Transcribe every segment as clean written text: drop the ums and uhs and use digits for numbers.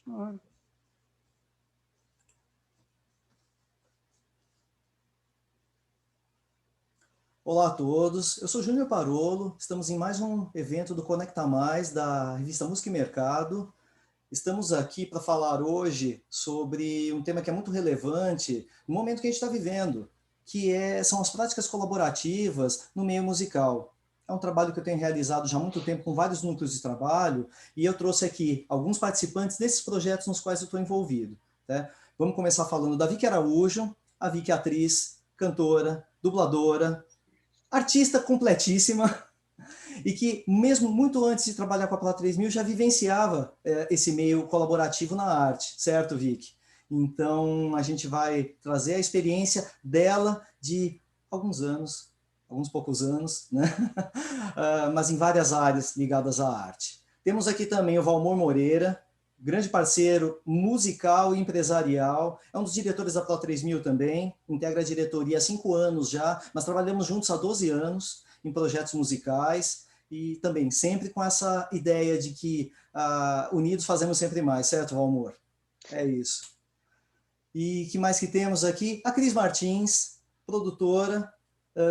Ah. Olá a todos, eu sou Júnior Parolo, estamos em mais um evento do Conecta Mais, da revista Música e Mercado. Estamos aqui para falar hoje sobre um tema que é muito relevante no momento que a gente está vivendo, são as práticas colaborativas no meio musical. É um trabalho que eu tenho realizado já há muito tempo com vários núcleos de trabalho e eu trouxe aqui alguns participantes desses projetos nos quais eu estou envolvido. Né? Vamos começar falando da Vicky Araújo. A Vicky é atriz, cantora, dubladora, artista completíssima, e que mesmo muito antes de trabalhar com a Plá 3000 já vivenciava esse meio colaborativo na arte, certo, Vicky? Então a gente vai trazer a experiência dela de alguns anos, alguns poucos anos, né? Mas em várias áreas ligadas à arte. Temos aqui também o Valmor Moreira, grande parceiro musical e empresarial, é um dos diretores da Plá 3000 também, integra a diretoria há 5 anos já, mas trabalhamos juntos há 12 anos em projetos musicais, e também sempre com essa ideia de que unidos fazemos sempre mais, certo, Valmor? É isso. E que mais que temos aqui? A Cris Martins, produtora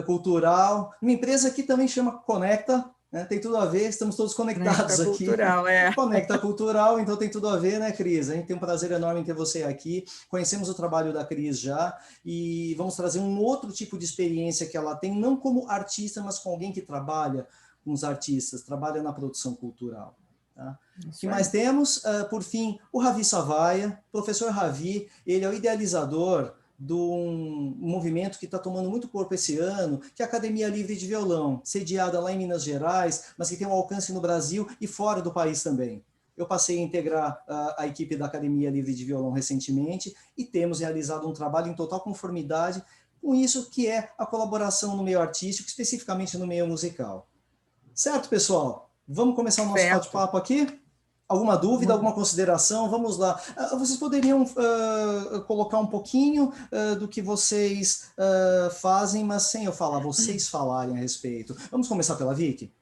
cultural, uma empresa que também chama Conecta, né? Tem tudo a ver, estamos todos conectados Conecta aqui. Cultural, é. Conecta Cultural, então tem tudo a ver, né, Cris? A gente tem um prazer enorme em ter você aqui. Conhecemos o trabalho da Cris já e vamos trazer um outro tipo de experiência que ela tem, não como artista, mas com alguém que trabalha com os artistas, trabalha na produção cultural. Tá? O que mais temos? Por fim, o Ravi Savaia, professor Ravi, ele é o idealizador de um movimento que está tomando muito corpo esse ano, que é a Academia Livre de Violão, sediada lá em Minas Gerais, mas que tem um alcance no Brasil e fora do país também. Eu passei a integrar a equipe da Academia Livre de Violão recentemente e temos realizado um trabalho em total conformidade com isso que é a colaboração no meio artístico, especificamente no meio musical. Certo, pessoal? Vamos começar o nosso bate-papo aqui? Alguma dúvida, alguma consideração? Vamos lá. Vocês poderiam colocar um pouquinho do que vocês fazem, mas sem eu falar, vocês falarem a respeito. Vamos começar pela Vicky?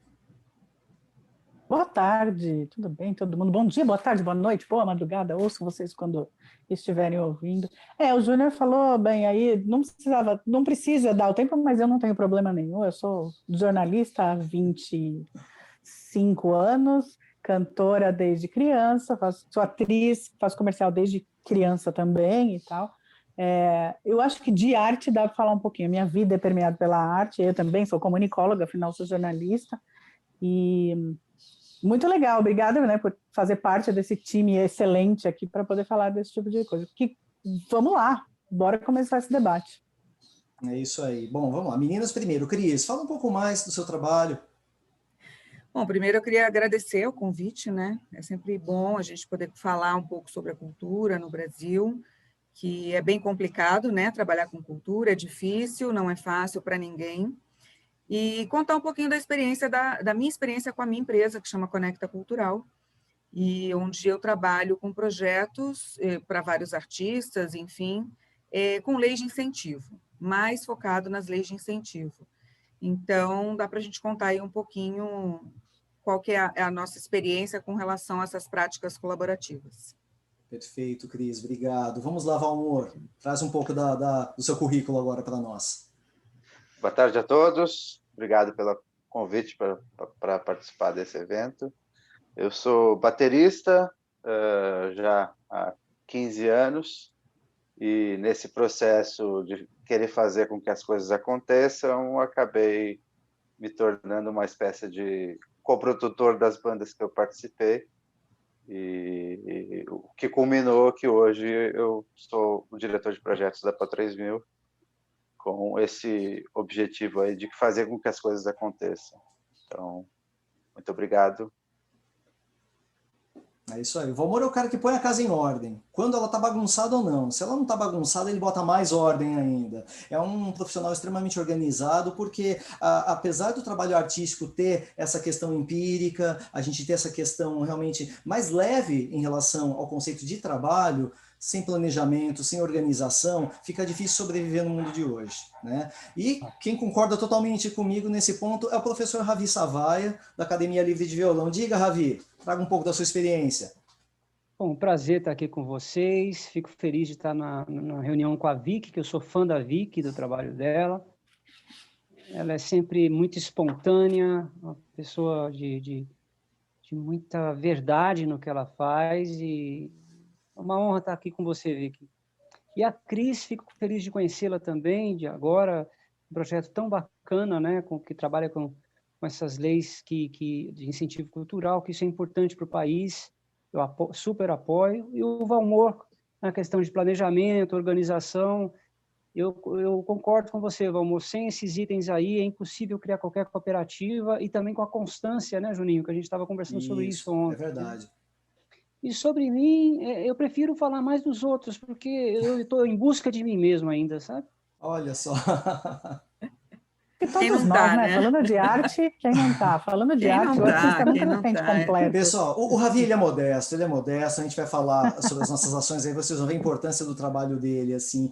Boa tarde, tudo bem, todo mundo? Bom dia, boa tarde, boa noite, boa madrugada, ouço vocês quando estiverem ouvindo. O Júnior falou bem aí, não precisa dar o tempo, mas eu não tenho problema nenhum, eu sou jornalista há 25 anos, cantora desde criança, sou atriz, faço comercial desde criança também e tal. Eu acho que de arte dá para falar um pouquinho, minha vida é permeada pela arte, eu também sou comunicóloga, afinal sou jornalista, e muito legal, obrigada, né, por fazer parte desse time excelente aqui para poder falar desse tipo de coisa. Vamos lá, bora começar esse debate. É isso aí. Bom, vamos lá. Meninas primeiro. Cris, fala um pouco mais do seu trabalho. Bom, primeiro eu queria agradecer o convite, né? É sempre bom a gente poder falar um pouco sobre a cultura no Brasil, que é bem complicado, né? Trabalhar com cultura é difícil, não é fácil para ninguém. E contar um pouquinho da experiência, da minha experiência com a minha empresa, que chama Conecta Cultural, e onde eu trabalho com projetos para vários artistas, enfim, com leis de incentivo, mais focado nas leis de incentivo. Então, dá para a gente contar aí um pouquinho qual que é a nossa experiência com relação a essas práticas colaborativas. Perfeito, Cris, obrigado. Vamos lá, Valmor, traz um pouco do seu currículo agora para nós. Boa tarde a todos, obrigado pelo convite para participar desse evento. Eu sou baterista já há 15 anos e nesse processo de querer fazer com que as coisas aconteçam, acabei me tornando uma espécie de coprodutor das bandas que eu participei e o que culminou que hoje eu sou o diretor de projetos da Plá 3000 com esse objetivo aí de fazer com que as coisas aconteçam. Então, muito obrigado. É isso aí. O Valmor é o cara que põe a casa em ordem, quando ela está bagunçada ou não. Se ela não está bagunçada, ele bota mais ordem ainda. É um profissional extremamente organizado, porque apesar do trabalho artístico ter essa questão empírica, a gente ter essa questão realmente mais leve em relação ao conceito de trabalho, sem planejamento, sem organização, fica difícil sobreviver no mundo de hoje, né? E quem concorda totalmente comigo nesse ponto é o professor Ravi Savaia, da Academia Livre de Violão. Diga, Ravi, traga um pouco da sua experiência. Bom, prazer estar aqui com vocês. Fico feliz de estar na reunião com a Vicky, que eu sou fã da Vicky, do trabalho dela. Ela é sempre muito espontânea, uma pessoa de muita verdade no que ela faz, e é uma honra estar aqui com você, Vicky. E a Cris, fico feliz de conhecê-la também, de agora, um projeto tão bacana, né, que trabalha com essas leis de incentivo cultural, que isso é importante para o país. Eu super apoio. E o Valmor, na questão de planejamento, organização, eu concordo com você, Valmor. Sem esses itens aí, é impossível criar qualquer cooperativa, e também com a constância, né, Juninho, que a gente estava conversando sobre isso ontem. É verdade. E sobre mim, eu prefiro falar mais dos outros, porque eu estou em busca de mim mesmo ainda, sabe? Olha só. E todos nós, né? Falando de arte, quem não tá? Falando de arte, o artista nunca na frente completo. Pessoal, o Ravi, ele é modesto, a gente vai falar sobre as nossas ações aí, vocês vão ver a importância do trabalho dele, assim,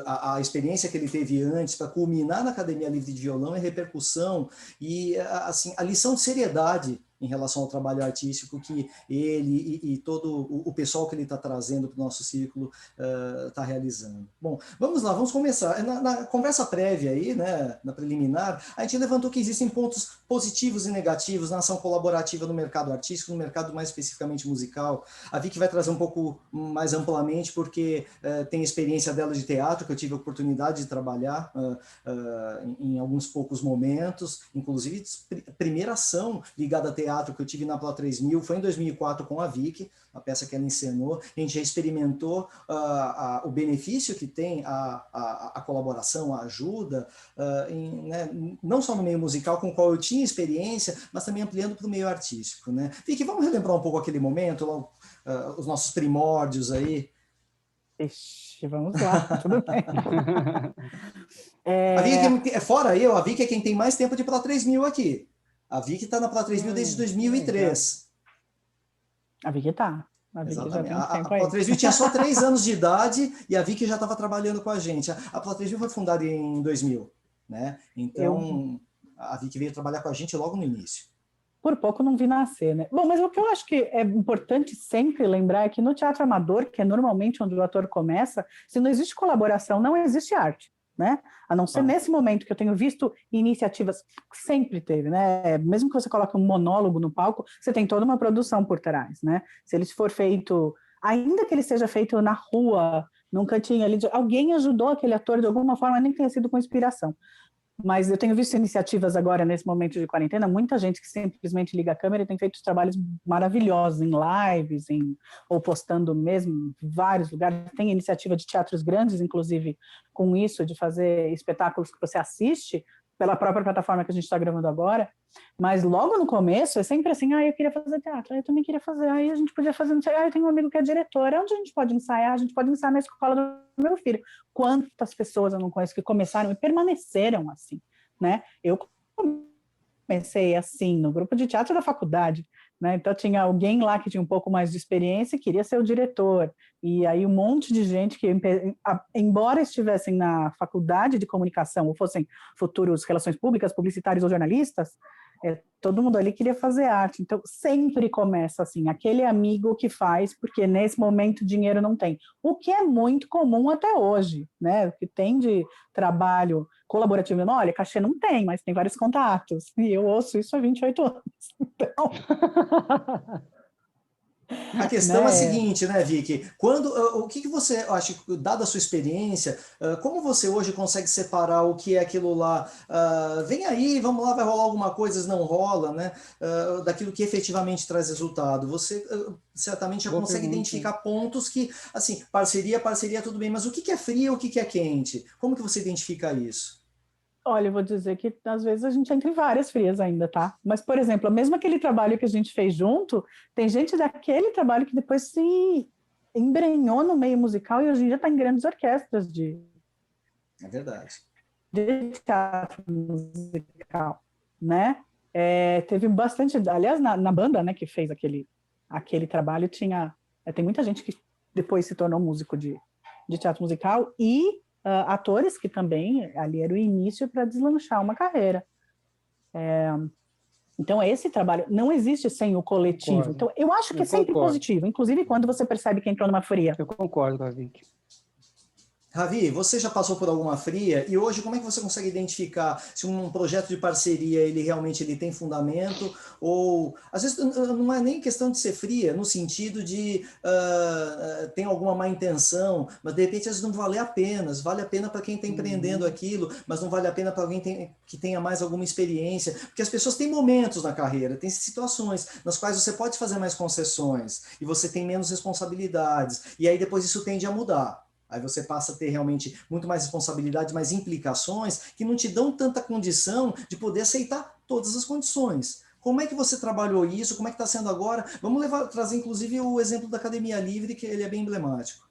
a experiência que ele teve antes para culminar na Academia Livre de Violão e repercussão, e assim, a lição de seriedade em relação ao trabalho artístico que ele e todo o pessoal que ele está trazendo para o nosso círculo está realizando. Bom, vamos lá, vamos começar. Na conversa prévia aí, né, na preliminar, a gente levantou que existem pontos positivos e negativos na ação colaborativa no mercado artístico, no mercado mais especificamente musical. A Vicky vai trazer um pouco mais amplamente, porque tem experiência dela de teatro, que eu tive a oportunidade de trabalhar em alguns poucos momentos, inclusive a primeira ação ligada a teatro que eu tive na Plá 3000 foi em 2004 com a Vicky, a peça que ela encenou. A gente já experimentou o benefício que tem a colaboração, a ajuda, né, não só no meio musical com o qual eu tinha experiência, mas também ampliando para o meio artístico, né? Vicky, vamos relembrar um pouco aquele momento, os nossos primórdios aí? Ixi, vamos lá, tudo bem. A Vicky, fora eu, a Vicky é quem tem mais tempo de Plá 3000 aqui. A Vicky está na Plá 3000 desde 2003. A Vicky está. A Vicky já tem um tempo aí. A Plá 3000 tinha só 3 anos de idade e a Vicky já estava trabalhando com a gente. A Plá 3000 foi fundada em 2000, né? Então, a Vicky veio trabalhar com a gente logo no início. Por pouco não vi nascer, né? Bom, mas o que eu acho que é importante sempre lembrar é que no teatro amador, que é normalmente onde o ator começa, se não existe colaboração, não existe arte. Né? A não ser nesse momento que eu tenho visto iniciativas, sempre teve, né? Mesmo que você coloque um monólogo no palco, você tem toda uma produção por trás, né? Se ele for feito, ainda que ele seja feito na rua, num cantinho ali, alguém ajudou aquele ator de alguma forma, nem que tenha sido com inspiração. Mas eu tenho visto iniciativas agora, nesse momento de quarentena, muita gente que simplesmente liga a câmera e tem feito trabalhos maravilhosos em lives, ou postando mesmo em vários lugares. Tem iniciativa de teatros grandes, inclusive, com isso, de fazer espetáculos que você assiste pela própria plataforma que a gente está gravando agora. Mas logo no começo é sempre assim, eu queria fazer teatro, eu também queria fazer, aí a gente podia fazer, eu tenho um amigo que é diretor, onde a gente pode ensaiar? A gente pode ensaiar na escola do meu filho. Quantas pessoas eu não conheço que começaram e permaneceram assim, né? Eu comecei assim, no grupo de teatro da faculdade, né? Então tinha alguém lá que tinha um pouco mais de experiência e queria ser o diretor, e aí um monte de gente que, embora estivessem na faculdade de comunicação ou fossem futuros relações públicas, publicitários ou jornalistas, todo mundo ali queria fazer arte. Então sempre começa assim, aquele amigo que faz, porque nesse momento dinheiro não tem, o que é muito comum até hoje, né? O que tem de trabalho colaborativo, não, olha, cachê não tem, mas tem vários contatos, e eu ouço isso há 28 anos, então... A questão é a seguinte, né, Vicky? O que você acha, dada a sua experiência, como você hoje consegue separar o que é aquilo lá? Vem aí, vamos lá, vai rolar alguma coisa, não rola, né? Daquilo que efetivamente traz resultado. Você certamente já consegue identificar pontos que, assim, parceria, tudo bem, mas o que é frio, o que é quente? Como que você identifica isso? Olha, eu vou dizer que às vezes a gente entra em várias frias ainda, tá? Mas, por exemplo, mesmo aquele trabalho que a gente fez junto, tem gente daquele trabalho que depois se embrenhou no meio musical e hoje em dia está em grandes orquestras de teatro musical, né? Teve bastante, aliás, na banda, né, que fez aquele trabalho, tem muita gente que depois se tornou músico de teatro musical e atores que também ali era o início para deslanchar uma carreira. Então, esse trabalho não existe sem o coletivo. Concordo. Então, eu acho que Eu é sempre concordo. positivo, inclusive quando você percebe que entrou numa fria. Eu concordo com a Vicky. Ravi, você já passou por alguma fria e hoje como é que você consegue identificar se um projeto de parceria ele realmente tem fundamento ou às vezes não é nem questão de ser fria no sentido de tem alguma má intenção, mas de repente às vezes não vale a pena, vale a pena para quem está empreendendo aquilo, mas não vale a pena para alguém que tenha mais alguma experiência, porque as pessoas têm momentos na carreira, tem situações nas quais você pode fazer mais concessões e você tem menos responsabilidades e aí depois isso tende a mudar. Aí você passa a ter realmente muito mais responsabilidade, mais implicações, que não te dão tanta condição de poder aceitar todas as condições. Como é que você trabalhou isso? Como é que está sendo agora? Vamos trazer, inclusive, o exemplo da Academia Livre, que ele é bem emblemático.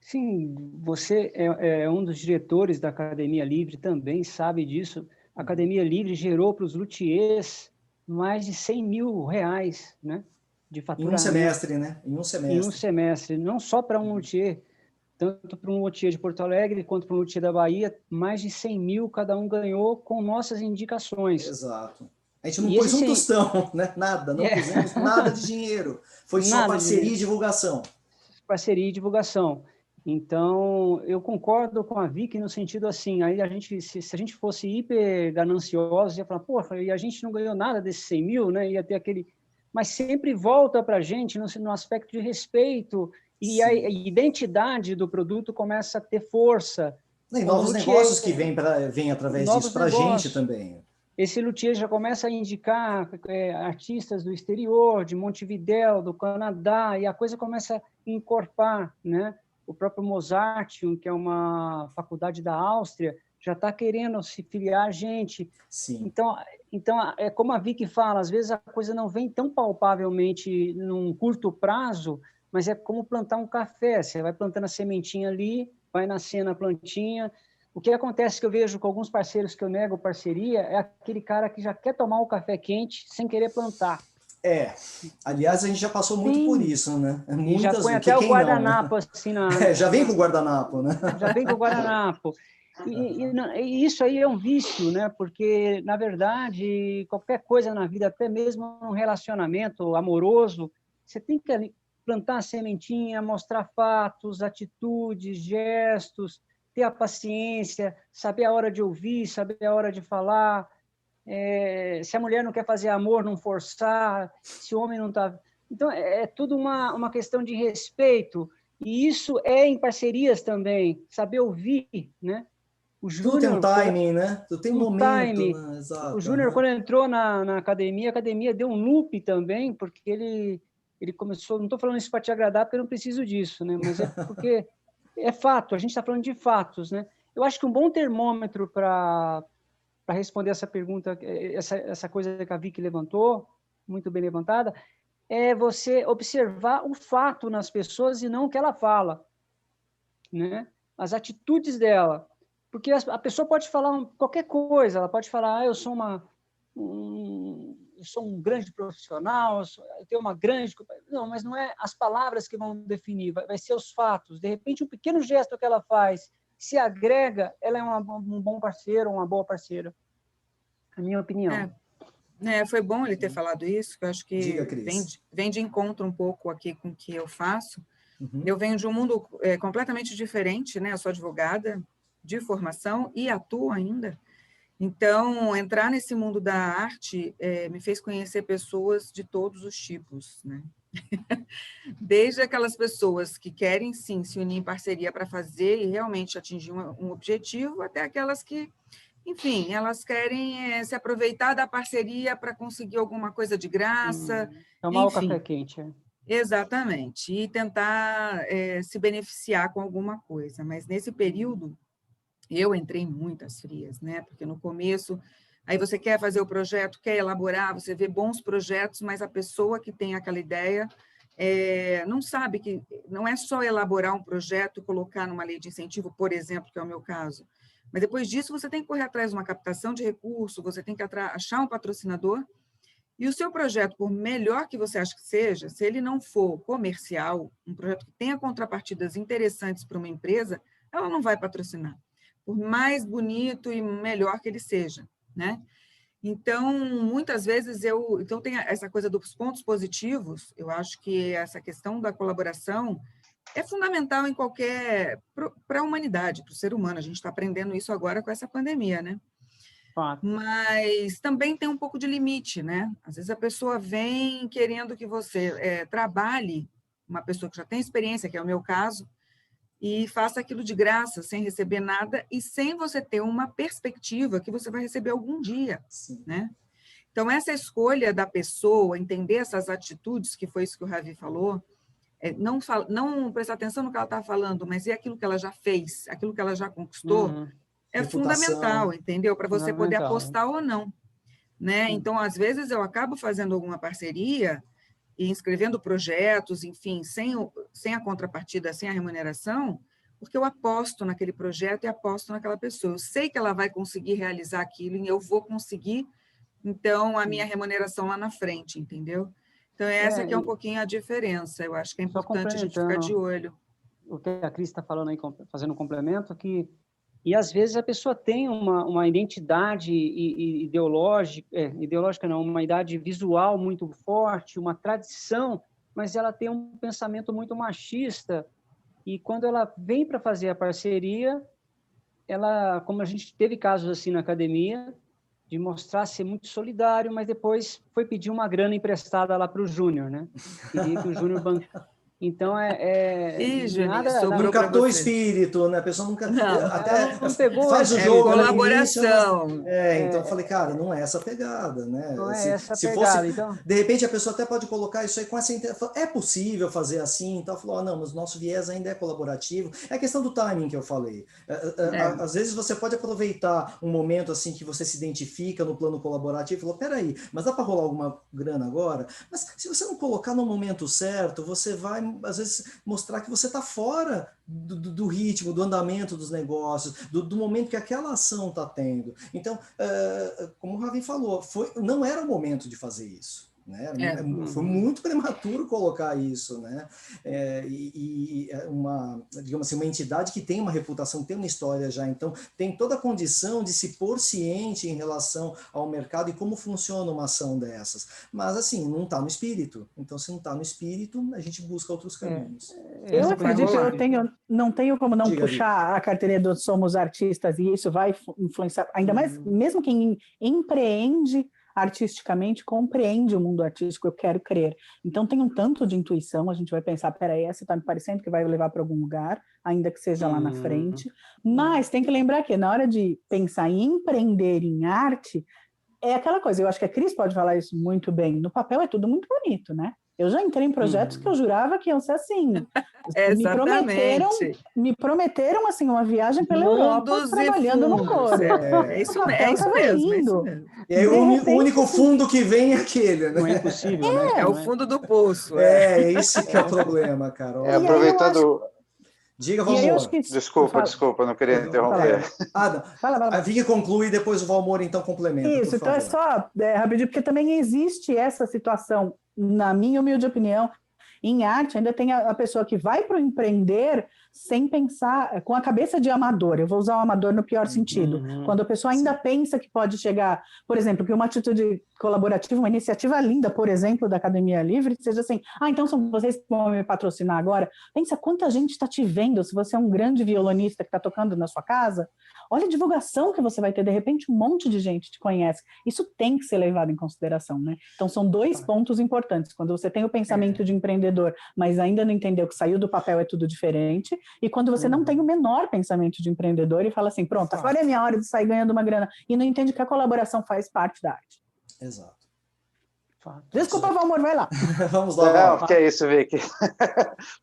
Sim, você é um dos diretores da Academia Livre, também sabe disso. A Academia Livre gerou para os luthiers mais de 100 mil reais, né, de faturamento. Em um semestre, né? Em um semestre. Em um semestre, não só para um luthier, tanto para um luthier de Porto Alegre quanto para um luthier da Bahia, mais de 100 mil cada um ganhou com nossas indicações. Exato. A gente não pôs um tostão, né? Nada, não pusemos nada de dinheiro. Foi só parceria e divulgação. Parceria e divulgação. Então, eu concordo com a Vicky no sentido assim, aí a gente, se a gente fosse hiper ganancioso, ia falar, pô, e a gente não ganhou nada desses 100 mil, né? Ia ter aquele... Mas sempre volta para a gente no aspecto de respeito, e a identidade do produto começa a ter força. E novos negócios que vêm através disso para a gente também. Esse luthier já começa a indicar artistas do exterior, de Montevidéu, do Canadá, e a coisa começa a encorpar, né? O próprio Mozartium, que é uma faculdade da Áustria, já está querendo se filiar a gente. Sim. Então, é como a Vicky fala, às vezes a coisa não vem tão palpavelmente num curto prazo, mas é como plantar um café. Você vai plantando a sementinha ali, vai nascendo a plantinha. O que acontece que eu vejo com alguns parceiros que eu nego parceria é aquele cara que já quer tomar o café quente sem querer plantar. Aliás, a gente já passou muito por isso, né? E já põe até o guardanapo não, né? assim na... já vem com o guardanapo, né? Já vem com o guardanapo. E isso aí é um vício, né? Porque, na verdade, qualquer coisa na vida, até mesmo um relacionamento amoroso, você tem que plantar a sementinha, mostrar fatos, atitudes, gestos, ter a paciência, saber a hora de ouvir, saber a hora de falar. Se a mulher não quer fazer amor, não forçar. Se o homem não está... Então, é tudo uma questão de respeito. E isso é em parcerias também, saber ouvir, né? O Júnior, tu tem um timing, né? Tu tem um momento. Né? Exato, o Júnior, quando entrou na academia, a academia deu um loop também, porque ele começou... Não estou falando isso para te agradar, porque eu não preciso disso, né? Mas é porque é fato, a gente está falando de fatos, né? Eu acho que um bom termômetro para responder essa pergunta, essa coisa que a Vicky levantou, muito bem levantada, é você observar o fato nas pessoas e não o que ela fala, né? As atitudes dela. Porque a pessoa pode falar qualquer coisa, ela pode falar, eu sou um grande profissional, eu tenho uma grande... Não, mas não é as palavras que vão definir, vai ser os fatos. De repente, um pequeno gesto que ela faz, se agrega, ela é um bom parceiro, uma boa parceira. A minha opinião. Foi bom ele ter falado isso, que eu acho que Diga, vem de encontro um pouco aqui com o que eu faço. Uhum. Eu venho de um mundo completamente diferente, né? Eu sou advogada de formação e atuo ainda. Então, entrar nesse mundo da arte me fez conhecer pessoas de todos os tipos, né? Desde aquelas pessoas que querem, sim, se unir em parceria para fazer e realmente atingir um objetivo, até aquelas que, enfim, elas querem se aproveitar da parceria para conseguir alguma coisa de graça. Tomar o café quente. Exatamente, e tentar se beneficiar com alguma coisa. Mas, nesse período, eu entrei em muitas frias, né? Porque no começo, aí você quer fazer o projeto, quer elaborar, você vê bons projetos, mas a pessoa que tem aquela ideia não sabe que não é só elaborar um projeto e colocar numa lei de incentivo, por exemplo, que é o meu caso. Mas depois disso, você tem que correr atrás de uma captação de recurso, você tem que achar um patrocinador, e o seu projeto, por melhor que você ache que seja, se ele não for comercial, um projeto que tenha contrapartidas interessantes para uma empresa, ela não vai patrocinar, por mais bonito e melhor que ele seja, né? Então, muitas vezes então tem essa coisa dos pontos positivos. Eu acho que essa questão da colaboração é fundamental em para a humanidade, para o ser humano. A gente está aprendendo isso agora com essa pandemia, né? Fato. Mas também tem um pouco de limite, né? Às vezes a pessoa vem querendo que você trabalhe, uma pessoa que já tem experiência, que é o meu caso, e faça aquilo de graça, sem receber nada e sem você ter uma perspectiva que você vai receber algum dia, Sim. né? Então, essa escolha da pessoa, entender essas atitudes, que foi isso que o Ravi falou, não prestar atenção no que ela está falando, mas é aquilo que ela já fez, aquilo que ela já conquistou, é Reputação. fundamental, entendeu? Para você poder Fundamental. apostar ou não, né? Então, às vezes, eu acabo fazendo alguma parceria e inscrevendo projetos, enfim, sem a contrapartida, sem a remuneração, porque eu aposto naquele projeto e aposto naquela pessoa. Eu sei que ela vai conseguir realizar aquilo e eu vou conseguir, então, a minha remuneração lá na frente, entendeu? Então, essa que é um pouquinho a diferença. Eu acho que é Só importante a gente ficar de olho. O que a Cris está falando aí, fazendo um complemento, e às vezes a pessoa tem uma identidade ideológica não, uma identidade visual muito forte, uma tradição, mas ela tem um pensamento muito machista, e quando ela vem para fazer a parceria, ela, como a gente teve casos assim na academia, de mostrar ser muito solidário, mas depois foi pedir uma grana emprestada lá para o Júnior, né? Queria que o Júnior então Juninho, Não sobrou para captou o você. espírito, né? A pessoa nunca Ela não pegou faz o jogo no início, colaboração. então eu falei, cara, não é essa pegada, né? Não Assim, é essa se pegada, fosse, então. de repente a pessoa até pode colocar isso aí com essa intenção, é possível fazer assim, então falou, não, mas o nosso viés ainda é colaborativo. É a questão do timing que eu falei. Às vezes você pode aproveitar um momento assim que você se identifica no plano colaborativo e falou, peraí, mas dá para rolar alguma grana agora? Mas se você não colocar no momento certo, você vai, às vezes, mostrar que você está fora do ritmo, do andamento dos negócios, do momento que aquela ação está tendo. Então, como o Ravi falou, não era o momento de fazer isso. Né? Foi muito prematuro colocar isso, né? Digamos assim, uma entidade que tem uma reputação, tem uma história já, então tem toda a condição de se pôr ciente em relação ao mercado e como funciona uma ação dessas. Mas assim, não está no espírito. Então, se não está no espírito, a gente busca outros caminhos. Eu acredito, não tenho como não Diga, puxar a carteirinha do Somos Artistas, e isso vai influenciar, ainda mais, mesmo quem empreende artisticamente, compreende o mundo artístico, eu quero crer. Então tem um tanto de intuição, a gente vai pensar, peraí, essa está me parecendo que vai levar para algum lugar, ainda que seja lá na frente, mas tem que lembrar que na hora de pensar em empreender em arte, é aquela coisa, eu acho que a Cris pode falar isso muito bem, no papel é tudo muito bonito, né? Eu já entrei em projetos que eu jurava que iam ser assim. Me prometeram assim, uma viagem pela Europa trabalhando no coro. É isso mesmo. E aí o único fundo que vem é aquele, né? Não é impossível, né? É o fundo do poço. Esse que é o problema, cara. Aproveitando... Diga, Valmor. Desculpa, não queria interromper. A Vicky conclui e depois o Valmor então complementa. Isso, então é só rapidinho, porque também existe essa situação, na minha humilde opinião, em arte ainda tem a pessoa que vai para o empreender sem pensar, com a cabeça de amador, eu vou usar o amador no pior sentido, quando a pessoa ainda pensa que pode chegar, por exemplo, que uma atitude colaborativa, uma iniciativa linda, por exemplo, da Academia Livre, seja assim, então são vocês que vão me patrocinar agora, pensa quanta gente está te vendo, se você é um grande violonista que está tocando na sua casa, olha a divulgação que você vai ter, de repente um monte de gente te conhece, isso tem que ser levado em consideração, né? Então são dois pontos importantes, quando você tem o pensamento de empreendedor, mas ainda não entendeu que saiu do papel é tudo diferente, e quando você não tem o menor pensamento de empreendedor e fala assim, pronto, agora é minha hora de sair ganhando uma grana, e não entende que a colaboração faz parte da arte. Exato. Desculpa, Valmor, vai lá. Vamos lá. Não, que é isso, Vicky.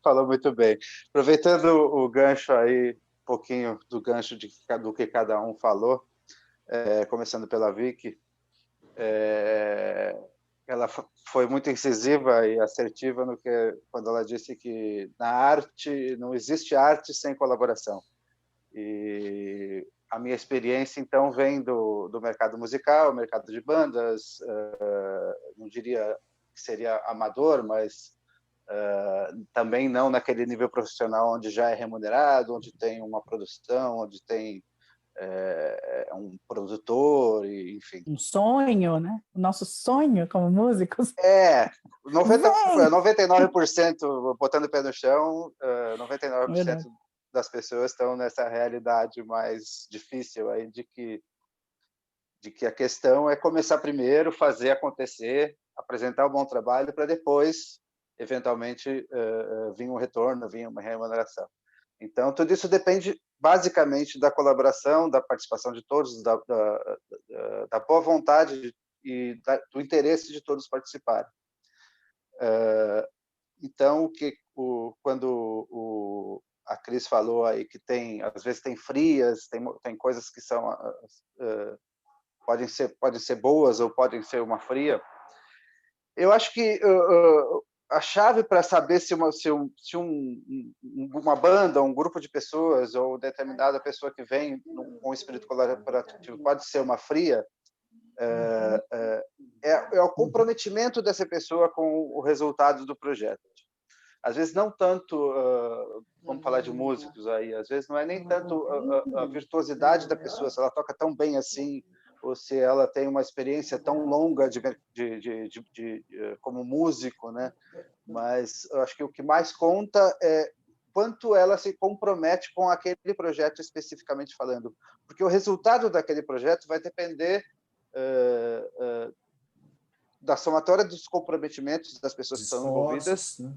Falou muito bem. Aproveitando o gancho aí, um pouquinho do gancho do que cada um falou, começando pela Vicky, ela foi muito incisiva e assertiva quando ela disse que na arte não existe arte sem colaboração. E a minha experiência, então, vem do mercado musical, mercado de bandas, não diria que seria amador, mas também não naquele nível profissional onde já é remunerado, onde tem uma produção, onde tem é um produtor, enfim. Um sonho, né? O nosso sonho como músicos. 99%, botando o pé no chão, 99% Verdade. das pessoas estão nessa realidade mais difícil aí de que a questão é começar primeiro, fazer acontecer, apresentar um bom trabalho para depois, eventualmente, vir um retorno, vir uma remuneração. Então, tudo isso depende basicamente da colaboração, da participação de todos, da boa vontade e do interesse de todos participarem. Então, quando a Cris falou aí que às vezes tem frias, tem coisas que são podem ser boas ou podem ser uma fria. Eu acho que a chave para saber se uma banda, um grupo de pessoas ou determinada pessoa que vem com um espírito colaborativo pode ser uma fria é o comprometimento dessa pessoa com o resultado do projeto. Às vezes não tanto, vamos falar de músicos aí, às vezes não é nem tanto a virtuosidade da pessoa, se ela toca tão bem assim, ou se ela tem uma experiência tão longa como músico, né? Mas eu acho que o que mais conta é quanto ela se compromete com aquele projeto especificamente falando, porque o resultado daquele projeto vai depender da somatória dos comprometimentos das pessoas que estão envolvidas, né?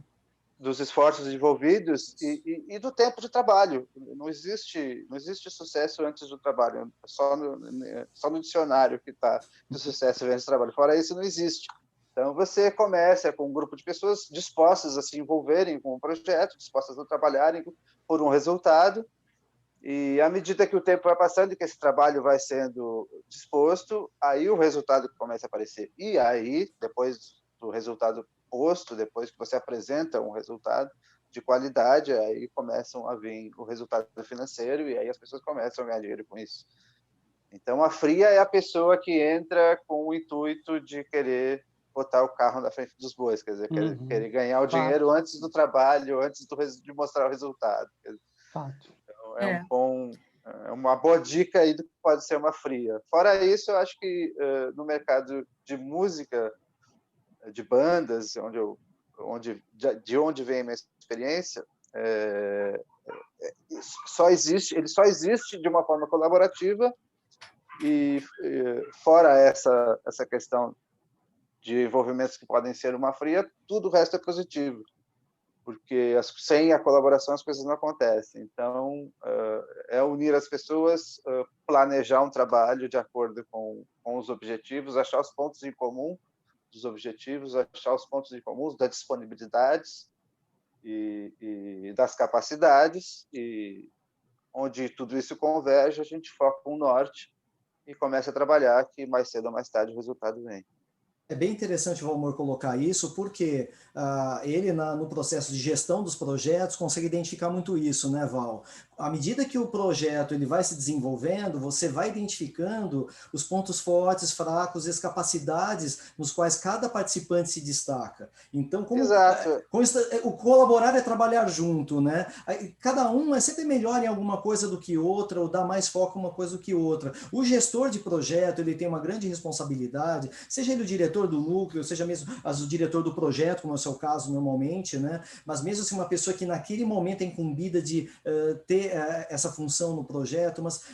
Dos esforços envolvidos e do tempo de trabalho. Não existe sucesso antes do trabalho, só no dicionário que está que sucesso vem antes do trabalho. Fora isso, não existe. Então, você começa com um grupo de pessoas dispostas a se envolverem com o projeto, dispostas a trabalharem por um resultado, e à medida que o tempo vai passando e que esse trabalho vai sendo disposto, aí o resultado começa a aparecer. E aí, depois do resultado posto, depois que você apresenta um resultado de qualidade, aí começam a vir o resultado financeiro e aí as pessoas começam a ganhar dinheiro com isso. Então, a fria é a pessoa que entra com o intuito de querer botar o carro na frente dos bois, quer dizer, querer ganhar o dinheiro antes do trabalho, antes de mostrar o resultado. Então, é uma boa dica aí do que pode ser uma fria. Fora isso, eu acho que no mercado de música, de bandas, de onde vem a minha experiência, ele só existe de uma forma colaborativa e fora essa questão de envolvimentos que podem ser uma fria, tudo o resto é positivo, porque sem a colaboração as coisas não acontecem. Então, é unir as pessoas, planejar um trabalho de acordo com os objetivos, achar os pontos em comum dos objetivos, achar os pontos em comum das disponibilidades e das capacidades, e onde tudo isso converge, a gente foca um norte e começa a trabalhar, que mais cedo ou mais tarde o resultado vem. É bem interessante o Valmor colocar isso, porque ele, no processo de gestão dos projetos, consegue identificar muito isso, né, Val? À medida que o projeto ele vai se desenvolvendo, você vai identificando os pontos fortes, fracos e as capacidades nos quais cada participante se destaca. Então, o colaborar é trabalhar junto, né? Cada um é sempre melhor em alguma coisa do que outra, ou dá mais foco em uma coisa do que outra. O gestor de projeto, ele tem uma grande responsabilidade, seja ele o diretor do núcleo, seja mesmo o diretor do projeto, como é o seu caso normalmente, né? Mas mesmo assim, uma pessoa que naquele momento é incumbida de ter essa função no projeto, mas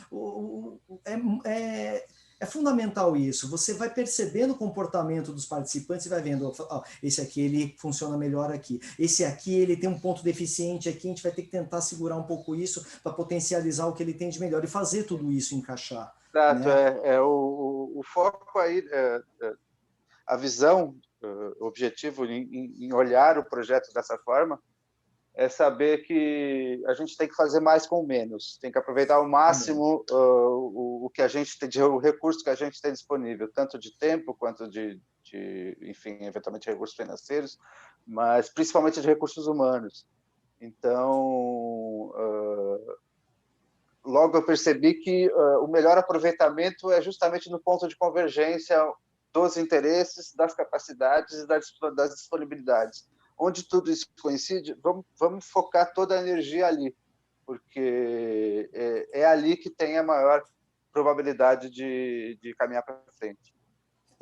é fundamental isso. Você vai percebendo o comportamento dos participantes e vai vendo, esse aqui ele funciona melhor aqui, esse aqui ele tem um ponto deficiente aqui, a gente vai ter que tentar segurar um pouco isso para potencializar o que ele tem de melhor e fazer tudo isso encaixar. Exato, né? O foco aí, a visão, o objetivo em olhar o projeto dessa forma, é saber que a gente tem que fazer mais com menos, tem que aproveitar ao máximo o que a gente tem, o recurso que a gente tem disponível, tanto de tempo quanto enfim, eventualmente recursos financeiros, mas principalmente de recursos humanos. Então, logo eu percebi que o melhor aproveitamento é justamente no ponto de convergência dos interesses, das capacidades e das disponibilidades. Onde tudo isso coincide, vamos focar toda a energia ali, porque é ali que tem a maior probabilidade de caminhar para frente.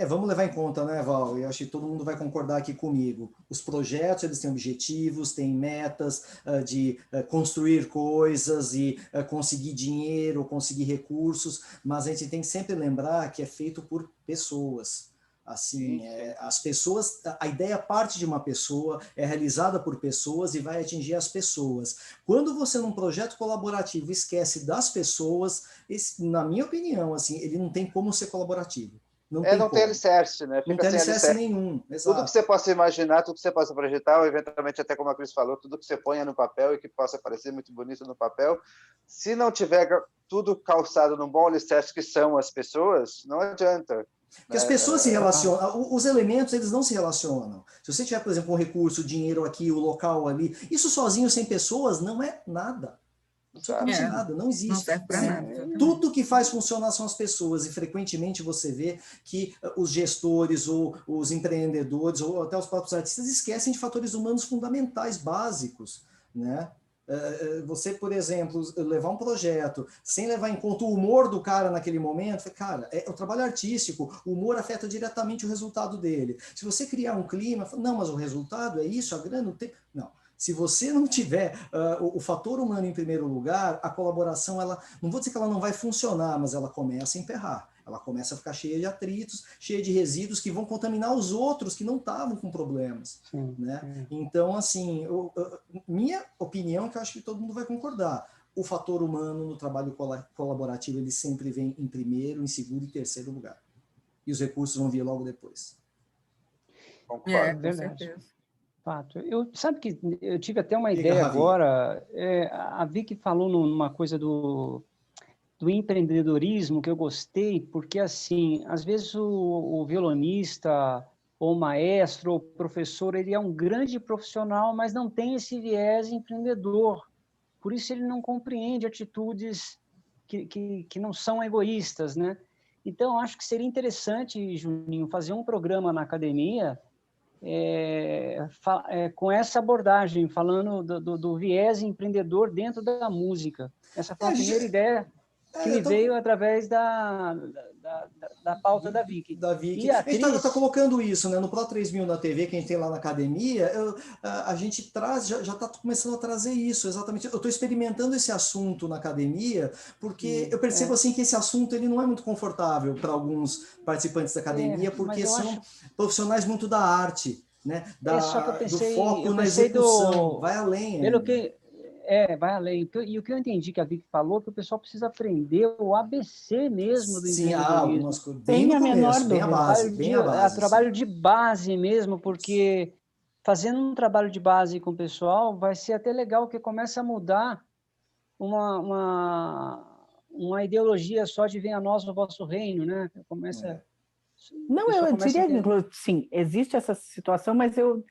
Vamos levar em conta, né, Val? Eu acho que todo mundo vai concordar aqui comigo. Os projetos, eles têm objetivos, têm metas de construir coisas e conseguir dinheiro, conseguir recursos, mas a gente tem que sempre lembrar que é feito por pessoas. Assim, as pessoas, a ideia parte de uma pessoa, é realizada por pessoas e vai atingir as pessoas. Quando você, num projeto colaborativo, esquece das pessoas, na minha opinião, assim, ele não tem como ser colaborativo. Não tem alicerce, né? Não tem alicerce nenhum. Exato. Tudo que você possa imaginar, tudo que você possa projetar, ou eventualmente, até como a Cris falou, tudo que você ponha no papel e que possa parecer muito bonito no papel, se não tiver tudo calçado num bom alicerce, que são as pessoas, não adianta. Porque as pessoas se relacionam, os elementos, eles não se relacionam. Se você tiver, por exemplo, um recurso, o dinheiro aqui, o local ali, isso sozinho, sem pessoas, não é nada. Absolutamente nada, não existe. Não serve para nada. Tudo que faz funcionar são as pessoas, e frequentemente você vê que os gestores, ou os empreendedores, ou até os próprios artistas esquecem de fatores humanos fundamentais, básicos, né? Você, por exemplo, levar um projeto sem levar em conta o humor do cara naquele momento, cara, é o trabalho artístico, o humor afeta diretamente o resultado dele. Se você criar um clima, não, mas o resultado é isso, a grana, o tempo... Não. Se você não tiver o fator humano em primeiro lugar, a colaboração, ela, não vou dizer que ela não vai funcionar, mas ela começa a emperrar. Ela começa a ficar cheia de atritos, cheia de resíduos que vão contaminar os outros que não estavam com problemas. Né? Então, assim, minha opinião, que eu acho que todo mundo vai concordar, o fator humano no trabalho colaborativo, ele sempre vem em primeiro, em segundo e terceiro lugar. E os recursos vão vir logo depois. Concordo. Com certeza. Fato. Sabe que eu tive até uma ideia agora, a Vicky falou numa coisa do empreendedorismo que eu gostei, porque, assim, às vezes o violonista, ou maestro, ou professor, ele é um grande profissional, mas não tem esse viés empreendedor. Por isso ele não compreende atitudes que não são egoístas, né? Então, acho que seria interessante, Juninho, fazer um programa na academia com essa abordagem, falando do viés empreendedor dentro da música. Essa foi a primeira ideia que me veio através da pauta da Vicky. E a gente está colocando isso, né? No Pro 3000 na TV, que a gente tem lá na academia, a gente traz, já está começando a trazer isso, exatamente. Eu estou experimentando esse assunto na academia, porque eu percebo assim que esse assunto ele não é muito confortável para alguns participantes da academia, porque são profissionais muito da arte, né? Só que eu pensei, do foco na execução, vai além. Vai além. E o que eu entendi que a Vicky falou, que o pessoal precisa aprender o ABC mesmo do empreendedorismo. Sim, bem a menor dúvida. Bem a base. Trabalho de base mesmo, porque fazendo um trabalho de base com o pessoal, vai ser até legal, que começa a mudar uma ideologia só de venha a nós no vosso reino, né? Começa... Não, eu diria que, sim, existe essa situação, mas eu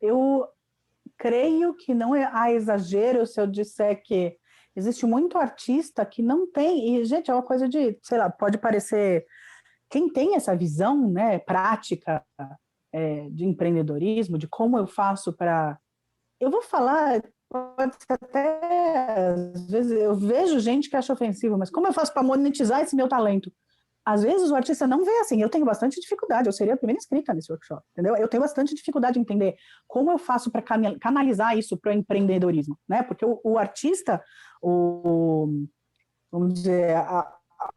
creio que não há exagero se eu disser que existe muito artista que não tem, e, gente, é uma coisa de, sei lá, pode parecer, quem tem essa visão, né, prática de empreendedorismo, de como eu faço para... Eu vou falar, pode ser até, às vezes, eu vejo gente que acha ofensivo, mas como eu faço para monetizar esse meu talento? Às vezes o artista não vê assim, eu tenho bastante dificuldade, eu seria a primeira inscrita nesse workshop, entendeu? Eu tenho bastante dificuldade de entender como eu faço para canalizar isso para o empreendedorismo, né? Porque o artista, vamos dizer,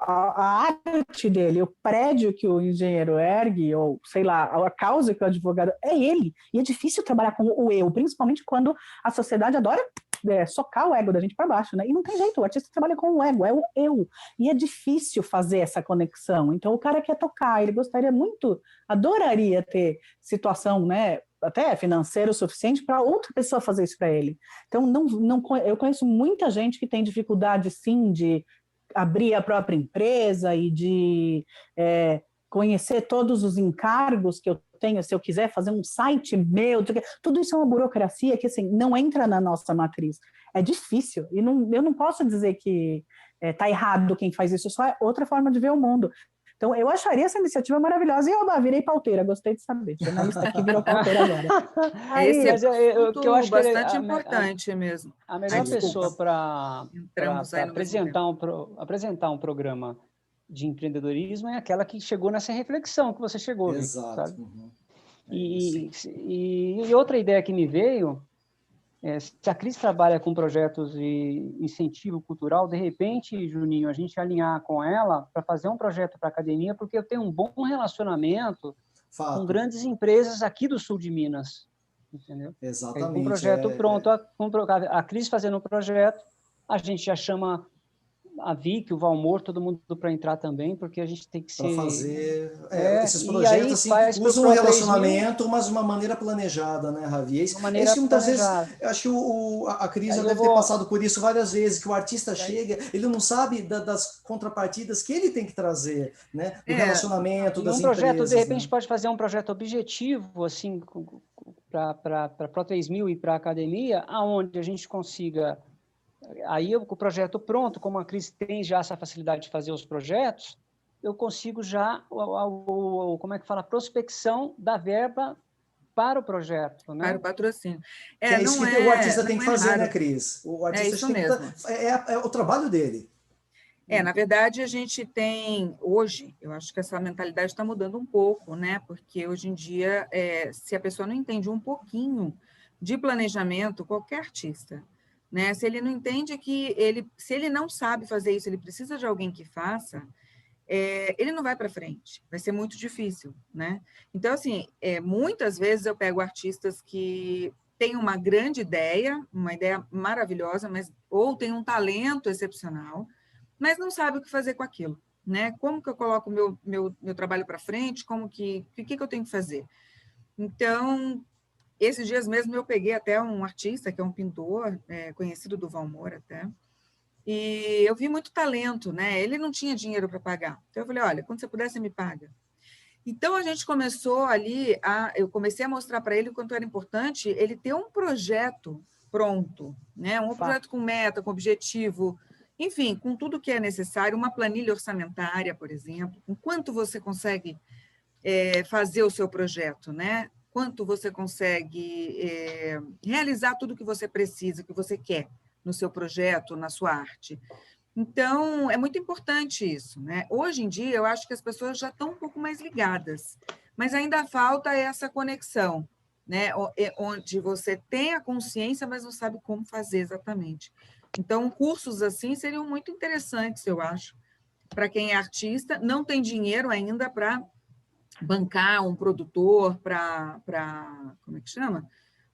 a arte dele, o prédio que o engenheiro ergue, ou sei lá, a causa que o advogado, é ele. E é difícil trabalhar com o eu, principalmente quando a sociedade adora socar o ego da gente para baixo, né? E não tem jeito, o artista trabalha com o ego, é o eu. E é difícil fazer essa conexão. Então o cara quer tocar, ele gostaria muito, adoraria ter situação, né, até financeiro suficiente para outra pessoa fazer isso para ele. Então eu conheço muita gente que tem dificuldade, sim, de abrir a própria empresa e de conhecer todos os encargos que eu tenho, se eu quiser fazer um site meu, tudo isso é uma burocracia que, assim, não entra na nossa matriz. É difícil, e eu não posso dizer que está errado quem faz isso, só é outra forma de ver o mundo. Então, eu acharia essa iniciativa maravilhosa, e virei pauteira, gostei de saber, jornalista aqui virou pauteira agora. Esse é que eu acho bastante importante mesmo. A melhor pessoa para apresentar um programa de empreendedorismo é aquela que chegou nessa reflexão que você chegou, Exato. sabe? Uhum. E outra ideia que me veio se a Cris trabalha com projetos de incentivo cultural, de repente, Juninho, a gente alinhar com ela para fazer um projeto para a academia, porque eu tenho um bom relacionamento com grandes empresas aqui do sul de Minas, entendeu? Exatamente. Com o projeto pronto, a Cris fazendo o projeto, a gente já chama a Vicky, o Valmor, todo mundo para entrar também, porque a gente tem que ser... Para fazer... esses projetos, aí assim, faz usam um relacionamento, mas de uma maneira planejada, né, Ravi? De uma maneira que muitas planejada. vezes, eu acho que a Cris já deve ter passado por isso várias vezes, que o artista chega, ele não sabe das contrapartidas que ele tem que trazer, né? Do relacionamento, das projeto, empresas. De repente, né? pode fazer um projeto objetivo, assim, para Pro 3000 e para a academia, aonde a gente consiga... Aí, com o projeto pronto, como a Cris tem já essa facilidade de fazer os projetos, eu consigo já, como é que fala, a prospecção da verba para o projeto. Né? Para o patrocínio. Que é isso que o artista tem que fazer, né, Cris? O artista isso mesmo. É o trabalho dele. Na verdade, a gente tem, hoje, eu acho que essa mentalidade está mudando um pouco, né? Porque hoje em dia, se a pessoa não entende um pouquinho de planejamento, qualquer artista, né? Se ele não entende se ele não sabe fazer isso, ele precisa de alguém que faça, ele não vai para frente, vai ser muito difícil, né? Então, assim, muitas vezes eu pego artistas que têm uma grande ideia, uma ideia maravilhosa, ou tem um talento excepcional, mas não sabe o que fazer com aquilo, né? Como que eu coloco meu trabalho para frente? O que eu tenho que fazer? Então, esses dias mesmo eu peguei até um artista, que é um pintor, conhecido do Valmor até, e eu vi muito talento, né? Ele não tinha dinheiro para pagar. Então, eu falei, olha, quando você puder, você me paga. Então, a gente começou ali, eu comecei a mostrar para ele o quanto era importante ele ter um projeto pronto, né? Um projeto com meta, com objetivo, enfim, com tudo que é necessário, uma planilha orçamentária, por exemplo, com quanto você consegue fazer o seu projeto, né? Quanto você consegue realizar tudo que você precisa, que você quer no seu projeto, na sua arte. Então, é muito importante isso, né? Hoje em dia, eu acho que as pessoas já estão um pouco mais ligadas, mas ainda falta essa conexão, né? Onde você tem a consciência, mas não sabe como fazer exatamente. Então, cursos assim seriam muito interessantes, eu acho, para quem é artista, não tem dinheiro ainda para bancar um produtor, como é que chama?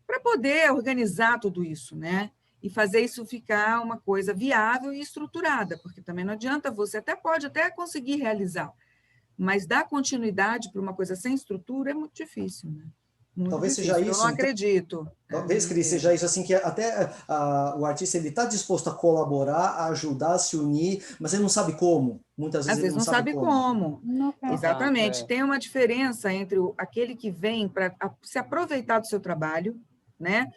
Para poder organizar tudo isso, né? E fazer isso ficar uma coisa viável e estruturada, porque também não adianta você pode conseguir realizar, mas dar continuidade para uma coisa sem estrutura é muito difícil, né? Muito Talvez difícil. seja isso. Eu não acredito. Talvez, Cris, seja isso, assim, que até o artista ele está disposto a colaborar, a ajudar, a se unir, mas ele não sabe como. Muitas vezes Às vezes não sabe como. Exatamente. Tem uma diferença entre aquele que vem para se aproveitar do seu trabalho, né?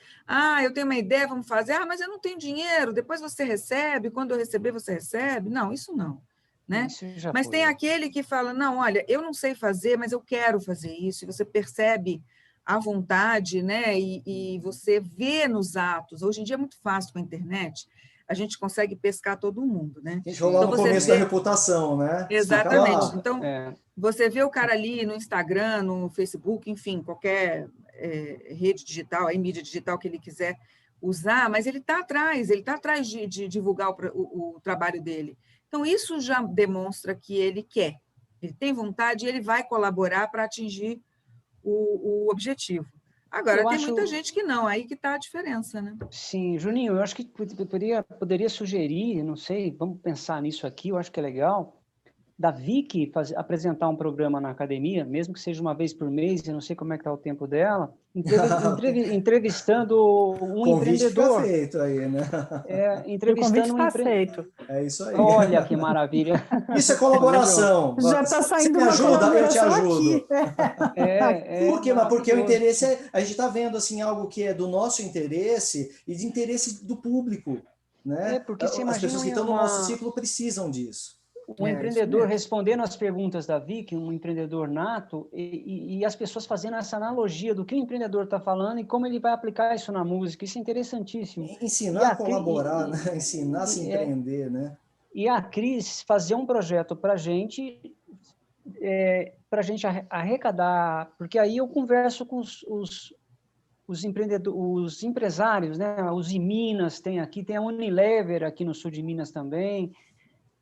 Eu tenho uma ideia, vamos fazer. Mas eu não tenho dinheiro, depois você recebe, quando eu receber, você recebe. Não, isso não. Né? Mas tem aquele que fala, não, olha, eu não sei fazer, mas eu quero fazer isso, e você percebe a vontade, né? E você vê nos atos. Hoje em dia é muito fácil com a internet, a gente consegue pescar todo mundo, né? A gente rolou no começo da reputação, né? Exatamente. Então, você vê o cara ali no Instagram, no Facebook, enfim, qualquer rede digital, mídia digital que ele quiser usar, mas ele está atrás de divulgar o trabalho dele. Então, isso já demonstra que ele quer, ele tem vontade e ele vai colaborar para atingir o objetivo. Agora, tem muita gente que não, aí que está a diferença, né? Sim, Juninho, eu acho que poderia sugerir, não sei, vamos pensar nisso aqui, eu acho que é legal, da Vicky apresentar um programa na academia, mesmo que seja uma vez por mês, eu não sei como é que está o tempo dela, entrevistando um empreendedor. Convite feito aí, né? Entrevistando um empreendedor. É isso aí. Olha que maravilha. Isso é colaboração. Já está saindo uma ajuda, eu te ajudo. Por quê? Porque o interesse a gente está vendo assim, algo que é do nosso interesse e de interesse do público. Né? Porque você as pessoas que estão no nosso ciclo precisam disso. Um empreendedor respondendo às perguntas da Vicky, um empreendedor nato, e as pessoas fazendo essa analogia do que o empreendedor está falando e como ele vai aplicar isso na música. Isso é interessantíssimo. Ensinar a colaborar, né? Ensinar a se empreender, né? e a Cris fazer um projeto para a gente arrecadar, porque aí eu converso com os empreendedores, os empresários, né? Os em Minas tem aqui, tem a Unilever aqui no sul de Minas também,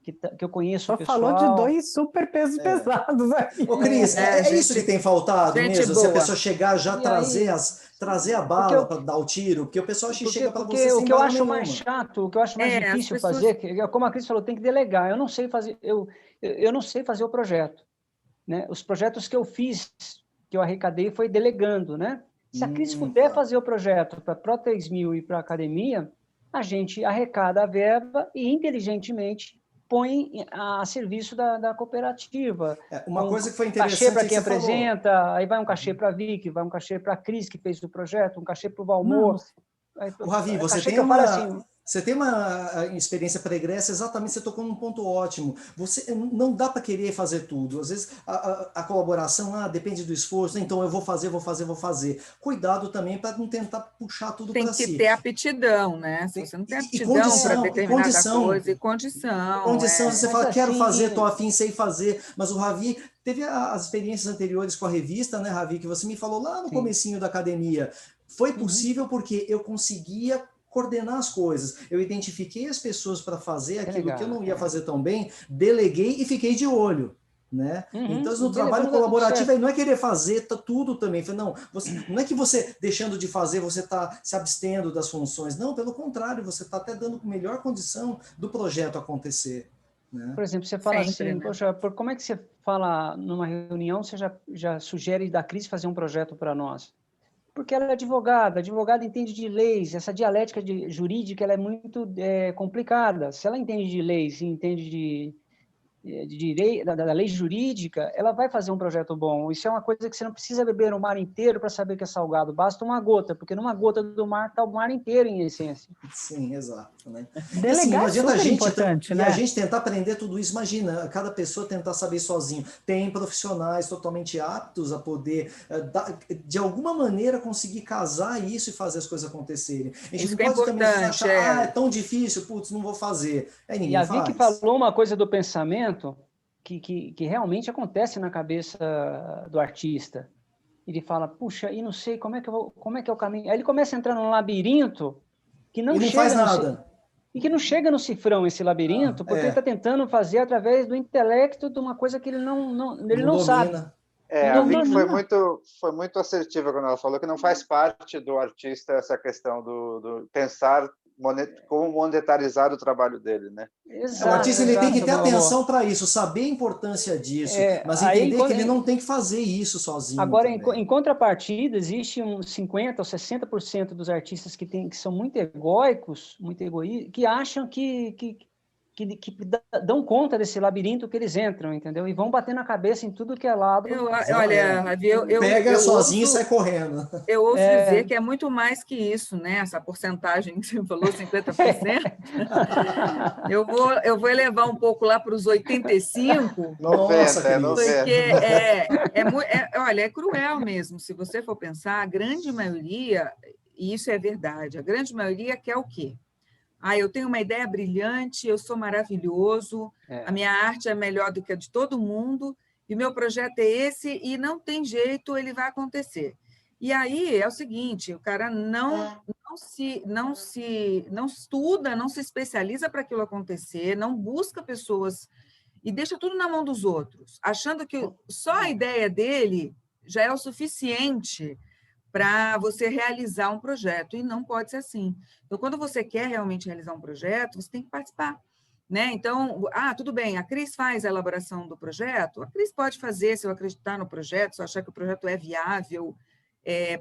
que eu conheço o pessoal. Falou de 2 super pesos pesados aqui. Ô, Cris, isso que tem faltado mesmo? Se a pessoa chegar já trazer a bala para dar o tiro, porque o pessoal chega para você sem o que eu bala acho nenhuma. mais chato, o que eu acho mais difícil fazer, como a Cris falou, tem que delegar. Eu não sei fazer, eu não sei fazer o projeto, né? Os projetos que eu fiz, que eu arrecadei, foi delegando, né? Se a Cris puder fazer o projeto para Pro 3000 e para a academia, a gente arrecada a verba e inteligentemente põe a serviço da cooperativa. Uma coisa que foi interessante... Um cachê para quem apresenta, aí vai um cachê para a Vicky, vai um cachê para a Cris, que fez o projeto, um cachê para o Valmor. O Ravi, você tem uma experiência pregressa, exatamente, você tocou num ponto ótimo. Você não dá para querer fazer tudo. Às vezes a colaboração depende do esforço, então eu vou fazer. Cuidado também para não tentar puxar tudo para si. Tem que ter aptidão, né? Se você não tem aptidão para determinada coisa, e condição. Você fala, quero fazer, estou afim, sei fazer, mas o Ravi teve as experiências anteriores com a revista, né, Ravi, que você me falou lá no comecinho da academia. Foi possível porque eu conseguia coordenar as coisas. Eu identifiquei as pessoas para fazer aquilo que eu não ia fazer tão bem, deleguei e fiquei de olho. Né? Então, no trabalho colaborativo, aí não é querer fazer tudo também. Não é que você, deixando de fazer, você está se abstendo das funções. Não, pelo contrário, você está até dando melhor condição do projeto acontecer. Né? Por exemplo, você fala assim, poxa, como é que você fala numa reunião, você já sugere da Cris fazer um projeto para nós? Porque ela é advogada entende de leis, essa dialética jurídica ela é muito complicada. Se ela entende de leis e entende da lei jurídica, ela vai fazer um projeto bom. Isso é uma coisa que você não precisa beber o mar inteiro para saber que é salgado, basta uma gota, porque numa gota do mar está o mar inteiro em essência. Sim, exato. Né? Delegar não adianta importante, né? E a gente tentar aprender tudo isso, imagina, cada pessoa tentar saber sozinho. Tem profissionais totalmente aptos a poder, de alguma maneira, conseguir casar isso e fazer as coisas acontecerem. A gente não pode também achar, é tão difícil, putz, não vou fazer. Aí ninguém faz. E a Vicky falou uma coisa do pensamento que realmente acontece na cabeça do artista. Ele fala, puxa, e não sei como é que é o caminho. Aí ele começa a entrar num labirinto que não faz nada. E que não chega no cifrão esse labirinto, porque ele está tentando fazer através do intelecto de uma coisa que ele não sabe. A Vicky foi muito assertiva quando ela falou que não faz parte do artista essa questão do pensar como monetarizar o trabalho dele, né? Exato, o artista ele tem que ter atenção para isso, saber a importância disso, mas entender que ele não tem que fazer isso sozinho. Agora, em contrapartida, existe uns 50% ou 60% dos artistas que são muito egóicos, que acham que dão conta desse labirinto que eles entram, entendeu? E vão bater na cabeça em tudo que é lado. Olha, Ravi, pega sozinho e sai correndo. Eu ouço dizer que é muito mais que isso, né? Essa porcentagem que você falou, 50%. eu vou elevar um pouco lá para os 85%. Nossa, porque olha, é cruel mesmo. Se você for pensar, a grande maioria, e isso é verdade, a grande maioria quer o quê? Eu tenho uma ideia brilhante, eu sou maravilhoso, a minha arte é melhor do que a de todo mundo, e o meu projeto é esse, e não tem jeito, ele vai acontecer. E aí é o seguinte, o cara não estuda, não se especializa para aquilo acontecer, não busca pessoas e deixa tudo na mão dos outros, achando que só a ideia dele já é o suficiente para você realizar um projeto, e não pode ser assim. Então, quando você quer realmente realizar um projeto, você tem que participar. Né? Então, tudo bem, a Cris faz a elaboração do projeto, a Cris pode fazer, se eu acreditar no projeto, se eu achar que o projeto é viável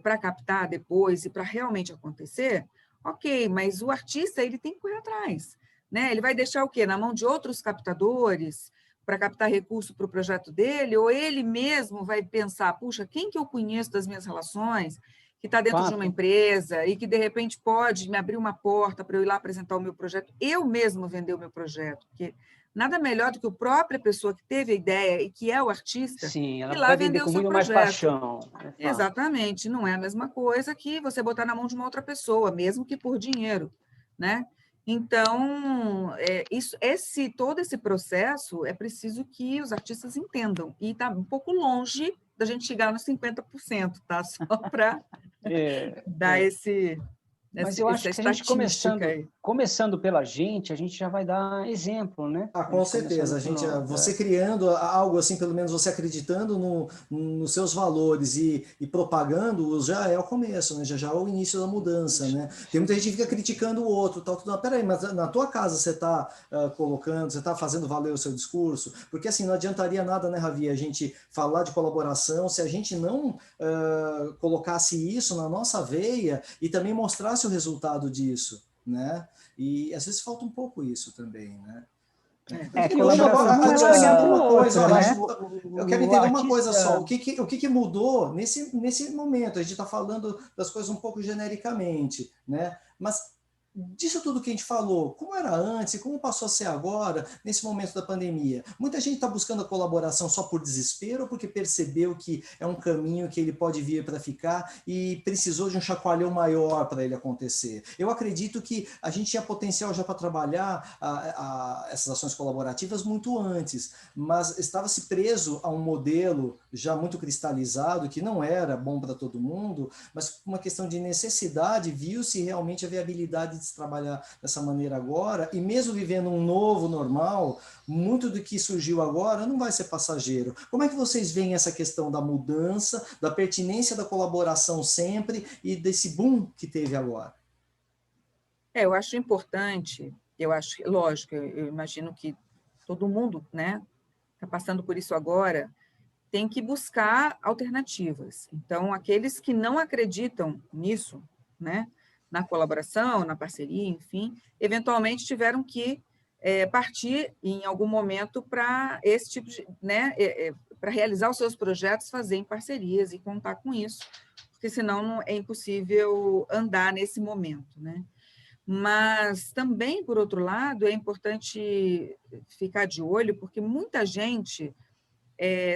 para captar depois e para realmente acontecer, ok, mas o artista ele tem que correr atrás. Né? Ele vai deixar o quê? Na mão de outros captadores, para captar recurso para o projeto dele, ou ele mesmo vai pensar, puxa, quem que eu conheço das minhas relações, que está dentro de uma empresa e que, de repente, pode me abrir uma porta para eu ir lá apresentar o meu projeto, eu mesmo vender o meu projeto, porque nada melhor do que a própria pessoa que teve a ideia e que é o artista, sim, ela ir lá vai vender o seu com muito projeto. Mais paixão. Exatamente, não é a mesma coisa que você botar na mão de uma outra pessoa, mesmo que por dinheiro, né? Então, todo esse processo é preciso que os artistas entendam, e está um pouco longe da gente chegar nos 50%, tá? Só para dar Mas eu acho essa que se a gente estatística aí. começando pela gente, a gente já vai dar exemplo, né? Com certeza. Você criando algo assim, pelo menos você acreditando nos seus valores e propagando-os, já é o começo, né? Já é o início da mudança, né? Tem muita gente que fica criticando o outro, tal, tudo. Peraí, mas na tua casa você está colocando, você está fazendo valer o seu discurso? Porque assim, não adiantaria nada, né, Ravi, a gente falar de colaboração se a gente não colocasse isso na nossa veia e também mostrasse o resultado disso, né? E às vezes falta um pouco isso também, né? Eu quero entender uma coisa só. O que mudou nesse momento? A gente está falando das coisas um pouco genericamente, né? Mas disso tudo que a gente falou, como era antes e como passou a ser agora, nesse momento da pandemia? Muita gente está buscando a colaboração só por desespero ou porque percebeu que é um caminho que ele pode vir para ficar e precisou de um chacoalhão maior para ele acontecer. Eu acredito que a gente tinha potencial já para trabalhar essas ações colaborativas muito antes, mas estava-se preso a um modelo já muito cristalizado, que não era bom para todo mundo, mas por uma questão de necessidade, viu-se realmente a viabilidade de se trabalhar dessa maneira agora, e mesmo vivendo um novo normal, muito do que surgiu agora não vai ser passageiro. Como é que vocês veem essa questão da mudança, da pertinência da colaboração sempre e desse boom que teve agora? Eu acho importante, lógico, eu imagino que todo mundo, né, está passando por isso agora, tem que buscar alternativas. Então, aqueles que não acreditam nisso, né, na colaboração, na parceria, enfim, eventualmente tiveram que partir em algum momento para esse tipo de, né, para realizar os seus projetos, fazer em parcerias e contar com isso, porque senão é impossível andar nesse momento, né? Mas também, por outro lado, é importante ficar de olho, porque muita gente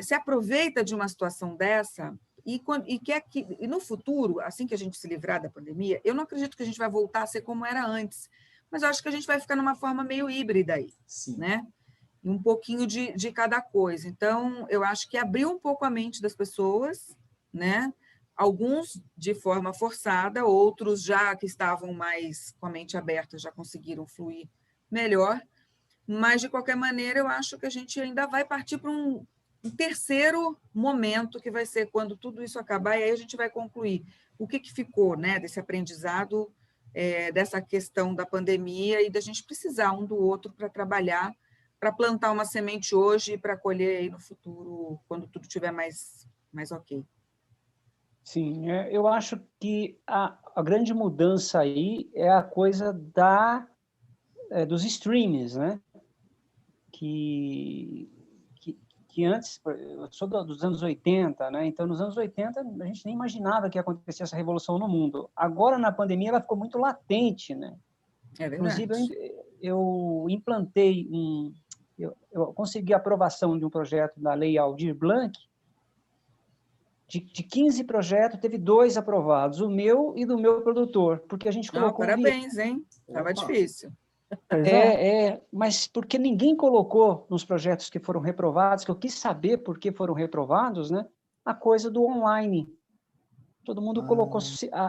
se aproveita de uma situação dessa e quer que, e no futuro, assim que a gente se livrar da pandemia, eu não acredito que a gente vai voltar a ser como era antes, mas eu acho que a gente vai ficar numa forma meio híbrida aí, Sim. né? E um pouquinho de cada coisa. Então, eu acho que abriu um pouco a mente das pessoas, né? Alguns de forma forçada, outros já que estavam mais com a mente aberta já conseguiram fluir melhor, mas, de qualquer maneira, eu acho que a gente ainda vai partir para um terceiro momento, que vai ser quando tudo isso acabar, e aí a gente vai concluir o que ficou, né, desse aprendizado, dessa questão da pandemia e da gente precisar um do outro para trabalhar, para plantar uma semente hoje e para colher aí no futuro, quando tudo estiver mais ok. Sim, eu acho que a grande mudança aí é a coisa dos streams, né? Que antes, eu sou dos anos 80, né? Então, nos anos 80, a gente nem imaginava que ia acontecer essa revolução no mundo. Agora, na pandemia, ela ficou muito latente, né? É verdade. Inclusive, eu implantei eu consegui a aprovação de um projeto da Lei Aldir Blanc. De 15 projetos, teve 2 aprovados, o meu e do meu produtor, porque a gente colocou... Parabéns, hein? Estava difícil. Mas porque ninguém colocou nos projetos que foram reprovados, que eu quis saber por que foram reprovados, né? A coisa do online. Todo mundo colocou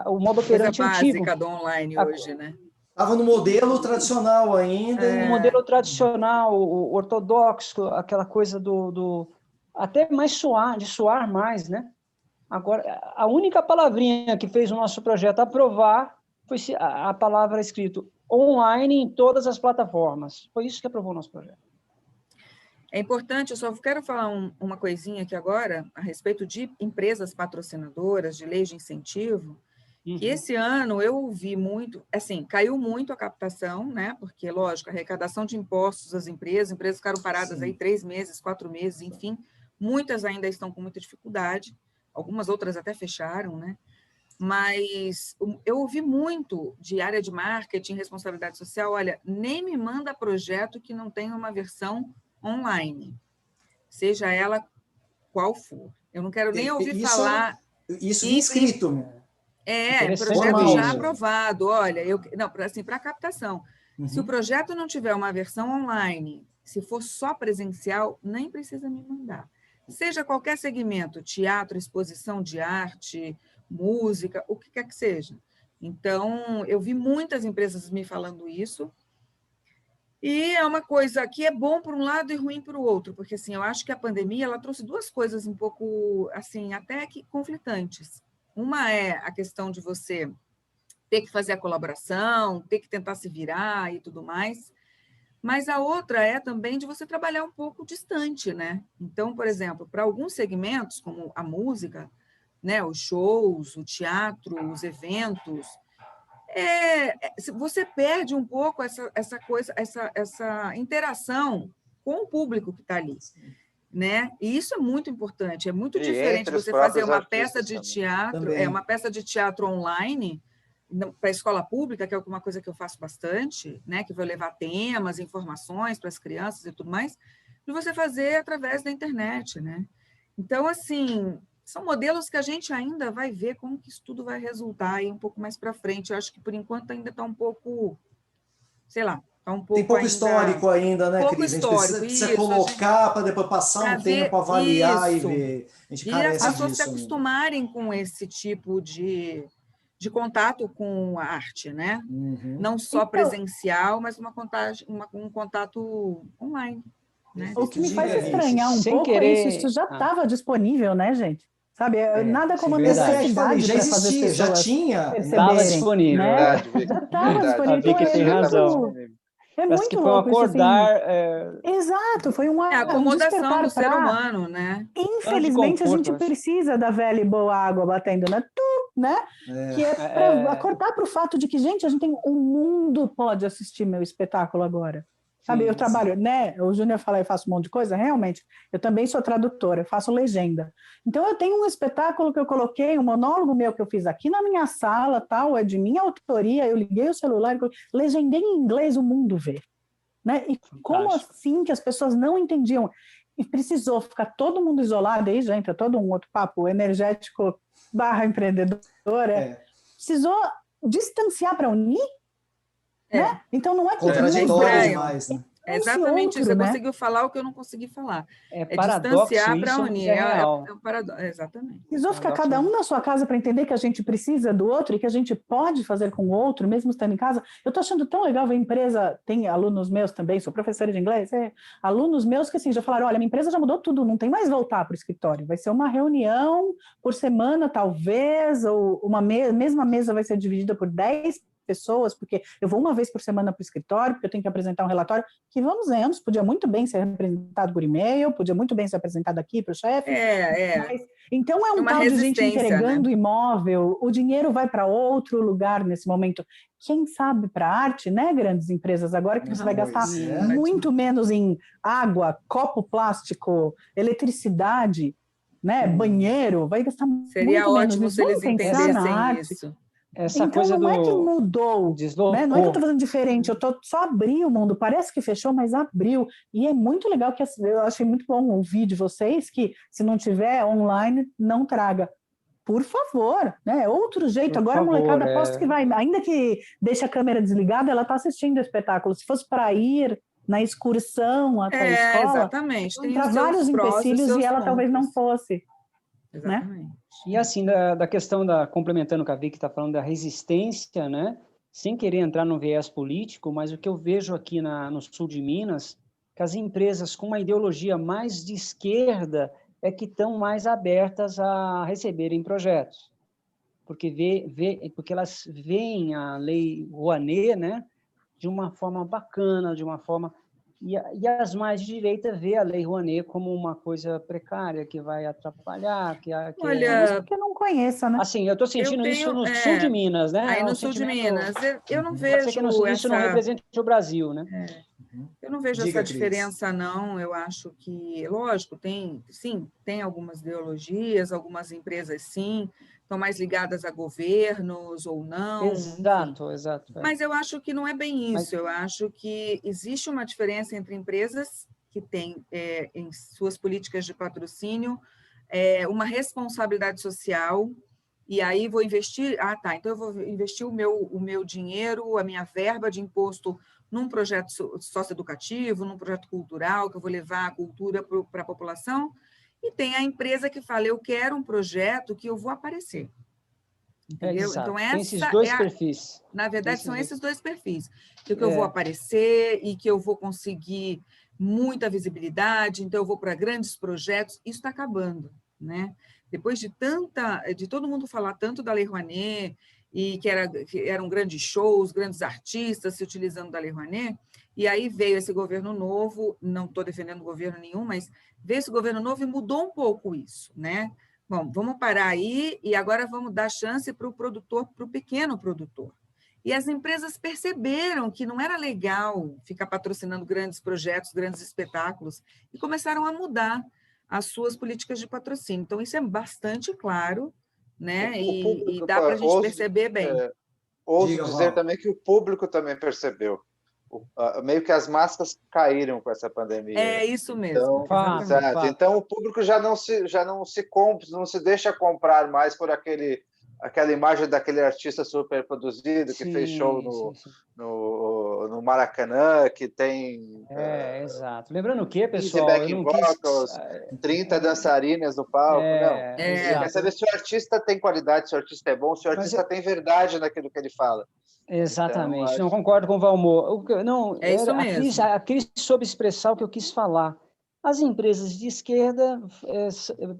o modo operante antigo. Básica do online hoje, né? Estava no modelo tradicional ainda. O modelo tradicional, o ortodoxo, aquela coisa até mais de suar mais, né? Agora, a única palavrinha que fez o nosso projeto aprovar foi a palavra escrito online em todas as plataformas. Foi isso que aprovou o nosso projeto. É importante, eu só quero falar uma coisinha aqui agora, a respeito de empresas patrocinadoras, de leis de incentivo, que esse ano eu ouvi muito, assim, caiu muito a captação, né? Porque, lógico, a arrecadação de impostos das empresas ficaram paradas aí 3 meses, 4 meses, enfim, muitas ainda estão com muita dificuldade, algumas outras até fecharam, né? Mas eu ouvi muito de área de marketing, responsabilidade social, olha, nem me manda projeto que não tenha uma versão online, seja ela qual for. Eu não quero nem ouvir falar... Isso inscrito. projeto já aprovado, olha, não, assim, para captação. Se o projeto não tiver uma versão online, se for só presencial, nem precisa me mandar. Seja qualquer segmento, teatro, exposição de arte, música, o que quer que seja. Então, eu vi muitas empresas me falando isso, e é uma coisa que é bom por um lado e ruim por outro, porque assim, eu acho que a pandemia ela trouxe duas coisas um pouco, assim, até que conflitantes. Uma é a questão de você ter que fazer a colaboração, ter que tentar se virar e tudo mais, mas a outra é também de você trabalhar um pouco distante, né? Então, por exemplo, para alguns segmentos, como a música, né, os shows, o teatro, os eventos, você perde um pouco essa coisa, essa interação com o público que está ali, né? E isso é muito importante. É muito diferente você fazer uma peça de teatro, uma peça de teatro online para a escola pública, que é uma coisa que eu faço bastante, né? Que vou levar temas, informações para as crianças e tudo mais, e você fazer através da internet, né? Então, assim, são modelos que a gente ainda vai ver como que isso tudo vai resultar aí um pouco mais para frente. Eu acho que, por enquanto, ainda está um pouco, sei lá, está um pouco tem pouco histórico ainda, né, Cris? A gente precisa colocar para depois passar um tempo, avaliar e ver. A gente carece as pessoas disso se acostumarem com esse tipo de contato com a arte, né? Não só presencial, mas um contato online. Né? O que me faz estranhar um pouco é isso já estava disponível, né, gente? Sabe, nada como a necessidade já existia, já tinha. Estava disponível. Né? Já estava disponível. A Vicky tem razão. É muito que foi um acordar... Exato, foi uma acomodação do ser humano, né? Infelizmente, a gente precisa da velha e boa água batendo na né? Que é para acordar para o fato de que, gente, a gente tem o mundo pode assistir meu espetáculo agora. Sabe, eu trabalho, né? O Júnior fala, eu faço um monte de coisa, realmente. Eu também sou tradutora, eu faço legenda. Então, eu tenho um espetáculo que eu coloquei, um monólogo meu que eu fiz aqui na minha sala, tal, é de minha autoria, eu liguei o celular, legendei em inglês, o mundo vê. Né? E como assim que as pessoas não entendiam? E precisou ficar todo mundo isolado, aí já entra todo um outro papo energético / empreendedor, precisou distanciar para unir? Né? Então não é contraditório demais, né? É exatamente isso. Você conseguiu falar o que eu não consegui falar. É distanciar para unir. É um paradoxo. Exatamente. Precisou ficar cada um na sua casa para entender que a gente precisa do outro e que a gente pode fazer com o outro, mesmo estando em casa. Eu estou achando tão legal ver empresa. Tem alunos meus também, sou professora de inglês, alunos meus que assim, já falaram: olha, minha empresa já mudou tudo, não tem mais voltar para o escritório. Vai ser uma reunião por semana, talvez, ou uma mesma mesa vai ser dividida por 10 pessoas, porque eu vou uma vez por semana para o escritório, porque eu tenho que apresentar um relatório, que vamos vendo, podia muito bem ser apresentado por e-mail, podia muito bem ser apresentado aqui para o chefe. Mas, então é um tal de gente entregando imóvel, o dinheiro vai para outro lugar nesse momento. Quem sabe para a arte, né, grandes empresas, agora que você vai gastar muito menos em água, copo plástico, eletricidade, né, banheiro, vai gastar Seria muito ótimo menos. Se eles entendessem isso. Essa então coisa não é que mudou, né? Não é que eu estou fazendo diferente, só abri o mundo, parece que fechou, mas abriu, e é muito legal, que eu achei muito bom ouvir de vocês que se não tiver online, não traga, por favor, né? Outro jeito, agora a molecada aposto que vai, ainda que deixe a câmera desligada, ela está assistindo o espetáculo, se fosse para ir na excursão até a escola, exatamente. Tem vários empecilhos e ela talvez não fosse. Exatamente. Né? E assim, da questão complementando o que a Vicky está falando, da resistência, né? Sem querer entrar no viés político, mas o que eu vejo aqui no sul de Minas, que as empresas com uma ideologia mais de esquerda é que estão mais abertas a receberem projetos. Porque elas veem a lei Rouanet, né? De uma forma bacana, de uma forma... E as mais de direita vê a Lei Rouanet como uma coisa precária, que vai atrapalhar, Olha, porque não conheça, né? Assim, eu estou sentindo isso no sul de Minas, né? Aí no sul de Minas, eu não vejo isso não representa o Brasil, né? Eu não vejo essa diferença, não. Eu acho que, lógico, tem algumas ideologias, algumas empresas, sim, estão mais ligadas a governos ou não. Exato. Mas eu acho que não é bem isso. Eu acho que existe uma diferença entre empresas que têm, em suas políticas de patrocínio, uma responsabilidade social e aí vou investir, então eu vou investir o meu dinheiro, a minha verba de imposto num projeto socioeducativo, num projeto cultural, que eu vou levar a cultura para a população, e tem a empresa que fala, eu quero um projeto que eu vou aparecer. Entendeu? Exato. Então, Tem esses dois perfis. Na verdade, são esses dois perfis. Que eu vou aparecer e que eu vou conseguir muita visibilidade, então eu vou para grandes projetos. Isso está acabando, né? Depois de todo mundo falar tanto da Lei Rouanet, e que eram grandes shows, grandes artistas se utilizando da Lei Rouanet, e aí veio esse governo novo, não estou defendendo governo nenhum, mas veio esse governo novo e mudou um pouco isso, né? Bom, vamos parar aí e agora vamos dar chance para o produtor, para o pequeno produtor. E as empresas perceberam que não era legal ficar patrocinando grandes projetos, grandes espetáculos, e começaram a mudar as suas políticas de patrocínio. Então, isso é bastante claro, né? E dá para a gente perceber bem. Ouso dizer também que o público também percebeu. Meio que as máscaras caíram com essa pandemia. É isso mesmo. Então, exato. Então o público já não se deixa comprar mais por aquela imagem daquele artista super produzido que fez show no Maracanã, que tem... exato. Lembrando o quê, pessoal? Eu não vocals, 30 dançarinas no palco. Quer saber se o artista tem qualidade, se o artista é bom, se o artista tem verdade naquilo que ele fala. Exatamente. Então, não concordo com o Valmor. Não, é isso mesmo. A Cris soube expressar o que eu quis falar. As empresas de esquerda,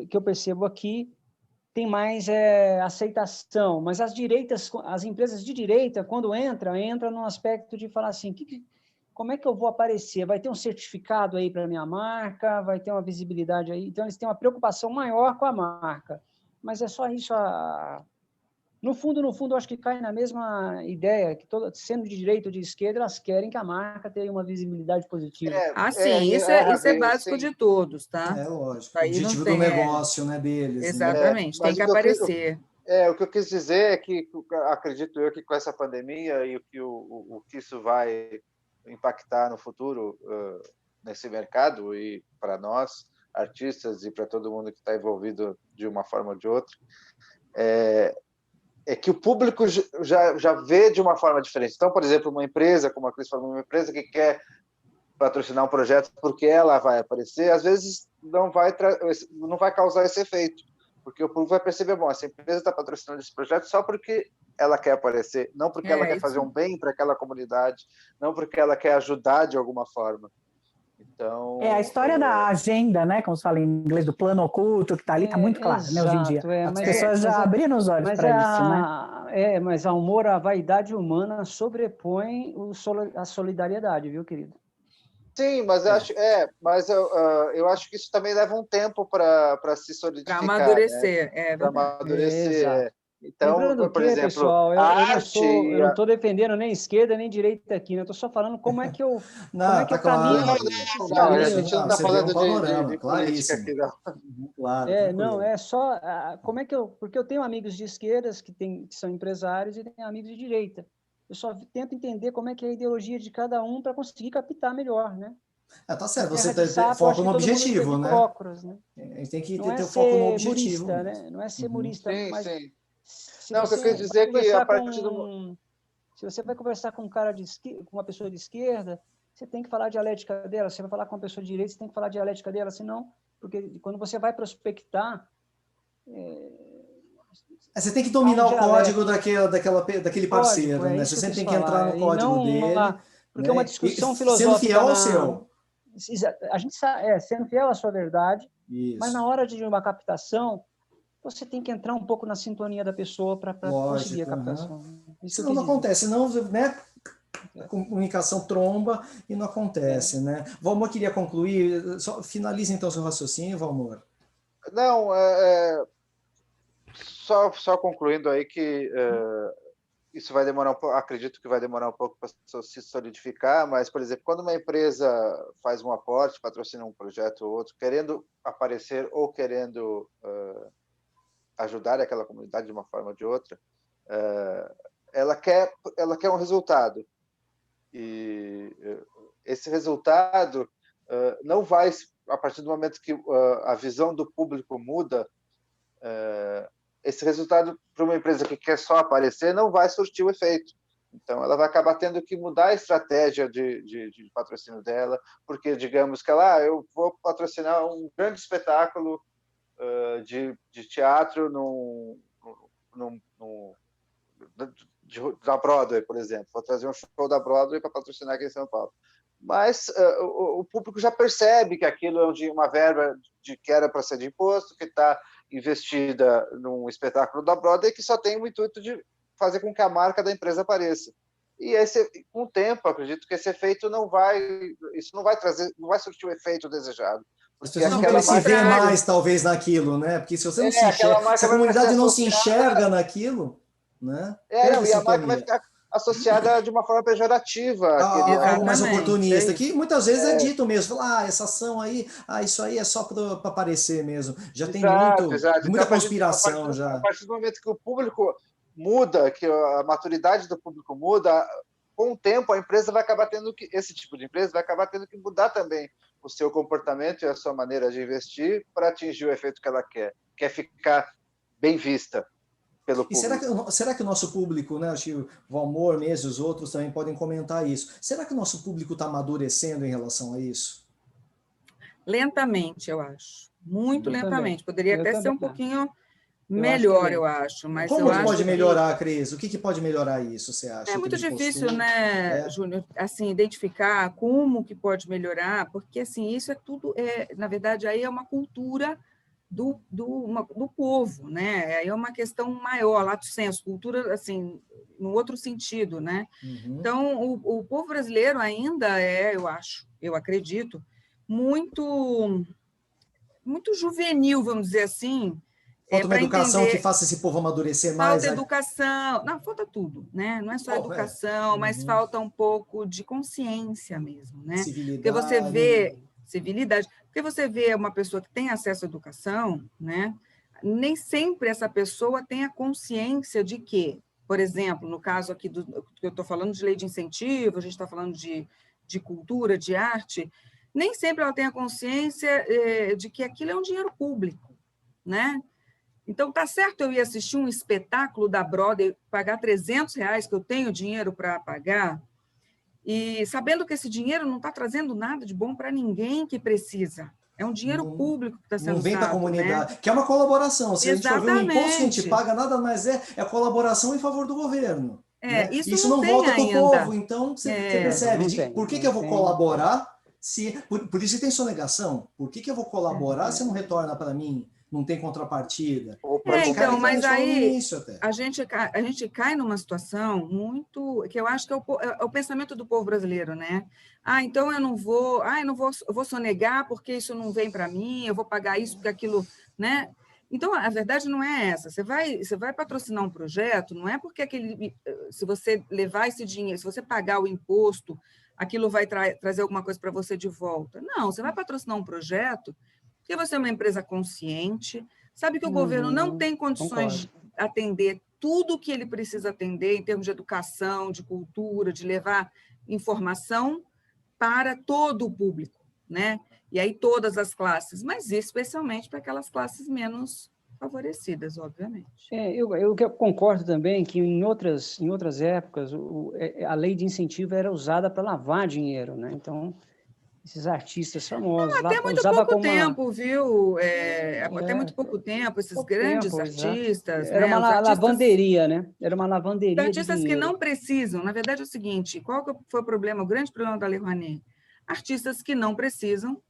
que eu percebo aqui, tem mais aceitação, mas as empresas de direita, quando entra no aspecto de falar assim, como é que eu vou aparecer? Vai ter um certificado aí para a minha marca? Vai ter uma visibilidade aí? Então, eles têm uma preocupação maior com a marca. Mas é só isso. No fundo, eu acho que cai na mesma ideia, que sendo de direita ou de esquerda, elas querem que a marca tenha uma visibilidade positiva. Sim, isso é básico de todos, tá? É lógico. Aí o objetivo do negócio, né, deles. Exatamente, Né? tem que aparecer. O que eu quis dizer é que, acredito eu, que com essa pandemia e o que isso vai impactar no futuro nesse mercado, e para nós, artistas, e para todo mundo que está envolvido de uma forma ou de outra, é que o público já vê de uma forma diferente. Então, por exemplo, uma empresa, como a Cris falou, uma empresa que quer patrocinar um projeto porque ela vai aparecer, às vezes não vai causar esse efeito, porque o público vai perceber, bom, essa empresa está patrocinando esse projeto só porque ela quer aparecer, não porque ela quer fazer um bem para aquela comunidade, não porque ela quer ajudar de alguma forma. Então, a história da agenda, né, como se fala em inglês, do plano oculto, que está ali, está muito claro, né, hoje em dia. As pessoas já abriram os olhos para isso, né? Mas a vaidade humana sobrepõe a solidariedade, viu, querido? Sim, mas eu acho que isso também leva um tempo para se solidificar. Para amadurecer, né? Para amadurecer. Então, lembrando por que, exemplo, pessoal, eu não estou defendendo nem esquerda nem direita aqui, né? Eu estou só falando como é que eu caminho. Não, a gente não está falando de política aqui, não. Claro, não, é só como é que porque eu tenho amigos de esquerdas que são empresários e tenho amigos de direita. Eu só tento entender como é que é a ideologia de cada um para conseguir captar melhor, né? Tá certo, você tem foco no objetivo, né? Né? A gente tem que ter o foco no objetivo. Murista, né? Não é ser murista, mas... Sim. Não, o que eu quero dizer é que a partir se você vai conversar com com uma pessoa de esquerda, você tem que falar dialética dela. Você vai falar com uma pessoa de direita, você tem que falar dialética dela, senão, porque quando você vai prospectar, você tem que dominar o código daquele parceiro, né? Você sempre tem que entrar no código dele. Porque é uma discussão filosófica. Sendo fiel ao seu. A gente sendo fiel à sua verdade, mas na hora de uma captação, você tem que entrar um pouco na sintonia da pessoa para conseguir a captação. Senão não acontece, senão, né? A comunicação tromba e não acontece, né? Valmor queria concluir, finalize então seu raciocínio, Valmor. Não, só concluindo aí que isso vai demorar um pouco, acredito que vai demorar um pouco para se solidificar, mas, por exemplo, quando uma empresa faz um aporte, patrocina um projeto ou outro, querendo aparecer ou querendo ajudar aquela comunidade de uma forma ou de outra, ela quer um resultado. E esse resultado não vai, a partir do momento que a visão do público muda, esse resultado para uma empresa que quer só aparecer não vai surtir o efeito. Então, ela vai acabar tendo que mudar a estratégia de patrocínio dela, porque, digamos que eu vou patrocinar um grande espetáculo de teatro da Broadway, por exemplo. Vou trazer um show da Broadway para patrocinar aqui em São Paulo. Mas o público já percebe que aquilo é uma verba que era para ser de imposto, que está investida num espetáculo da Broadway, que só tem o intuito de fazer com que a marca da empresa apareça. E com o tempo, acredito que esse efeito não vai surtir o efeito desejado. As pessoas não querem se ver mais, talvez, naquilo, né? Porque se você não se enxerga, se a comunidade não se enxerga naquilo, né? E a marca vai ficar associada de uma forma pejorativa. Algo mais oportunista, que muitas vezes é dito mesmo, essa ação aí, isso aí é só para aparecer mesmo. Já tem muita conspiração já. A partir do momento que o público muda, que a maturidade do público muda, com o tempo a empresa vai acabar esse tipo de empresa vai acabar tendo que mudar também o seu comportamento e a sua maneira de investir para atingir o efeito que ela quer ficar bem vista pelo público. E será que o nosso público, né, acho que o Valmor mesmo, os outros também podem comentar isso, será que o nosso público está amadurecendo em relação a isso? Lentamente, eu acho. Muito lentamente. Poderia até ser um pouquinho melhor, eu acho. Mas como pode melhorar, Cris? O que pode melhorar isso, você acha? É muito difícil, né, Júnior, assim, identificar como que pode melhorar, porque assim, isso é tudo, na verdade, aí é uma cultura do povo, né? Aí é uma questão maior, lato sensu, cultura, assim, no outro sentido, né? Então, o povo brasileiro ainda eu acredito, muito juvenil, vamos dizer assim. Falta uma educação que faça esse povo amadurecer mais. Falta educação, não, falta tudo, né? Não é só educação, mas falta um pouco de consciência mesmo, né? Civilidade. Porque você vê civilidade, porque você vê uma pessoa que tem acesso à educação, né? Nem sempre essa pessoa tem a consciência de que, por exemplo, no caso aqui que eu estou falando de lei de incentivo, a gente está falando de cultura, de arte, nem sempre ela tem a consciência de que aquilo é um dinheiro público, né? Então, tá certo eu ir assistir um espetáculo da Broadway, pagar R$300, que eu tenho dinheiro para pagar, e sabendo que esse dinheiro não está trazendo nada de bom para ninguém que precisa. É um dinheiro público que está sendo usado. Não vem para a comunidade, né? Que é uma colaboração. Se a gente for ver o imposto que a gente paga, nada mais é colaboração em favor do governo. Né? Isso não volta para o povo. Então, você percebe, por que eu vou colaborar? Por isso que tem sonegação. Por que eu vou colaborar se não retorna para mim? Não tem contrapartida. Então, mas aí a gente cai numa situação muito que eu acho que é o pensamento do povo brasileiro, né? Então eu vou sonegar porque isso não vem para mim, eu vou pagar isso porque aquilo, né? Então a verdade não é essa. Você vai patrocinar um projeto, não é porque se você levar esse dinheiro, se você pagar o imposto, aquilo vai trazer alguma coisa para você de volta. Não, você vai patrocinar um projeto porque você é uma empresa consciente, sabe que o governo não tem condições de atender tudo o que ele precisa atender em termos de educação, de cultura, de levar informação para todo o público, né? E aí todas as classes, mas especialmente para aquelas classes menos favorecidas, obviamente. Eu concordo também que em outras épocas a lei de incentivo era usada para lavar dinheiro, né? Então esses artistas famosos. Até muito pouco tempo, viu? Até muito pouco tempo, esses grandes artistas. Era uma lavanderia, né? Era uma lavanderia. Os artistas que não precisam, na verdade é o seguinte: qual que foi o problema, o grande problema da Lei Rouanet? Artistas que não precisam,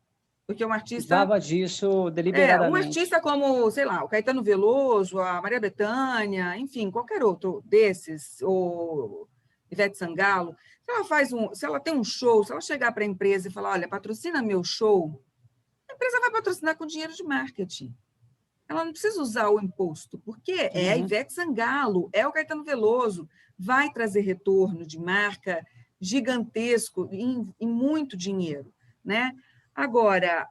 porque um artista. Dava disso deliberadamente. Um artista como, sei lá, o Caetano Veloso, a Maria Bethânia, enfim, qualquer outro desses, ou Ivete Sangalo. Se ela tem um show, se ela chegar para a empresa e falar, olha, patrocina meu show, a empresa vai patrocinar com dinheiro de marketing. Ela não precisa usar o imposto, porque é a Ivete Sangalo, é o Caetano Veloso, vai trazer retorno de marca gigantesco em muito dinheiro, né? Agora,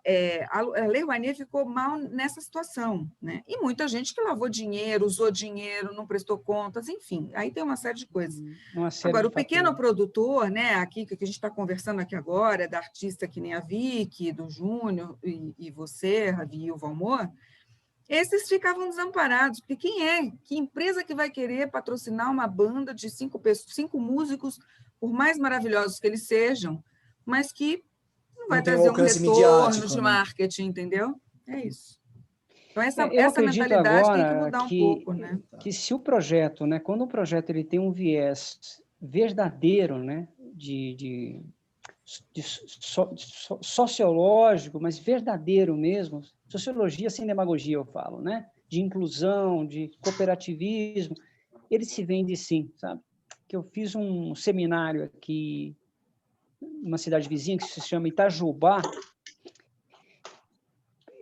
a Lei Rouanet ficou mal nessa situação, né? E muita gente que lavou dinheiro, usou dinheiro, não prestou contas, enfim, aí tem uma série de coisas. Agora, o pequeno produtor, né, aqui, que a gente está conversando aqui agora, da artista que nem a Vicky, do Júnior, e você, Ravi, e o Valmor, esses ficavam desamparados, porque que empresa que vai querer patrocinar uma banda de 5 músicos, por mais maravilhosos que eles sejam, mas que não vai trazer um retorno de marketing, entendeu? É isso. Então, essa mentalidade tem que mudar um pouco, né? Que se o projeto, né, quando o projeto ele tem um viés verdadeiro, né, sociológico, mas verdadeiro mesmo, sociologia sem demagogia, eu falo, né, de inclusão, de cooperativismo, ele se vende sim, sabe? Que eu fiz um seminário aqui, numa cidade vizinha, que se chama Itajubá,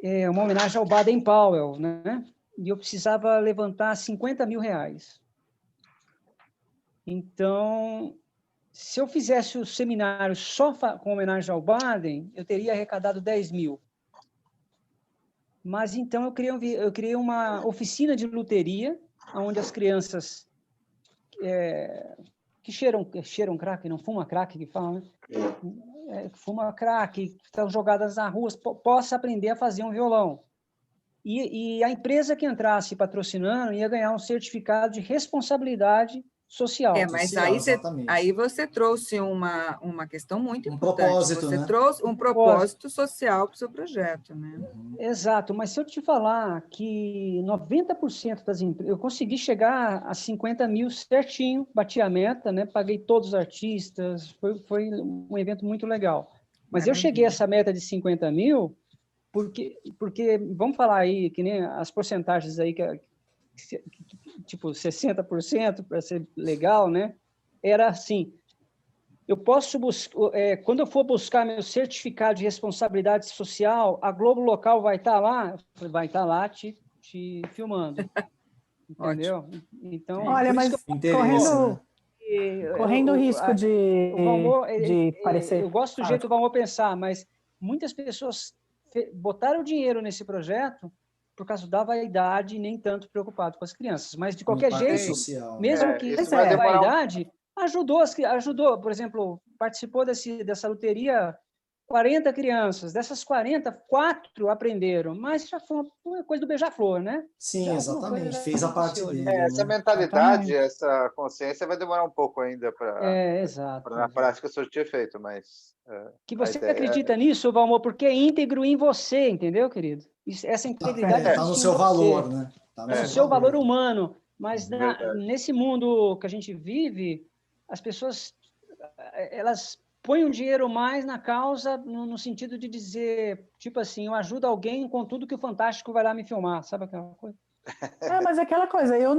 é uma homenagem ao Baden-Powell, né? E eu precisava levantar 50 mil reais. Então, se eu fizesse o seminário só com homenagem ao Baden, eu teria arrecadado 10 mil. Mas, então, eu criei uma oficina de luteria, onde as crianças que cheiram crack, não fuma crack, que fala, né? Fuma crack, que estão jogadas na rua, possa aprender a fazer um violão. E a empresa que entrasse patrocinando ia ganhar um certificado de responsabilidade social. Mas aí você trouxe uma questão muito importante. Propósito, você né? Trouxe um propósito social para o seu projeto, né? Exato, mas se eu te falar que 90% das empresas... Eu consegui chegar a 50 mil certinho, bati a meta, né? Paguei todos os artistas, foi um evento muito legal. Mas eu cheguei a essa meta de 50 mil porque vamos falar aí, que nem as porcentagens aí, tipo 60%, para ser legal, né? Era assim, eu posso quando eu for buscar meu certificado de responsabilidade social, a Globo Local vai estar lá? Vai estar lá te filmando. Entendeu? Então, olha, mas correndo o risco de parecer... Eu gosto do jeito do Valmor pensar, mas muitas pessoas botaram dinheiro nesse projeto por causa da vaidade e nem tanto preocupado com as crianças. Mas, de qualquer jeito, social, mesmo que a vaidade ajudou, por exemplo, participou dessa loteria 40 crianças, dessas 40, 4 aprenderam, mas já foi uma coisa do beija-flor, né? Sim, exatamente, fez a parte dele. Essa mentalidade, essa consciência vai demorar um pouco ainda para na prática surtir efeito, mas... que você acredita nisso, Valmor, porque é íntegro em você, entendeu, querido? Essa integridade está no seu valor, né? Tá no seu valor humano, mas nesse mundo que a gente vive, as pessoas, elas põem um dinheiro mais na causa no sentido de dizer, tipo assim, eu ajudo alguém com tudo que o Fantástico vai lá me filmar, sabe aquela coisa? Mas aquela coisa, eu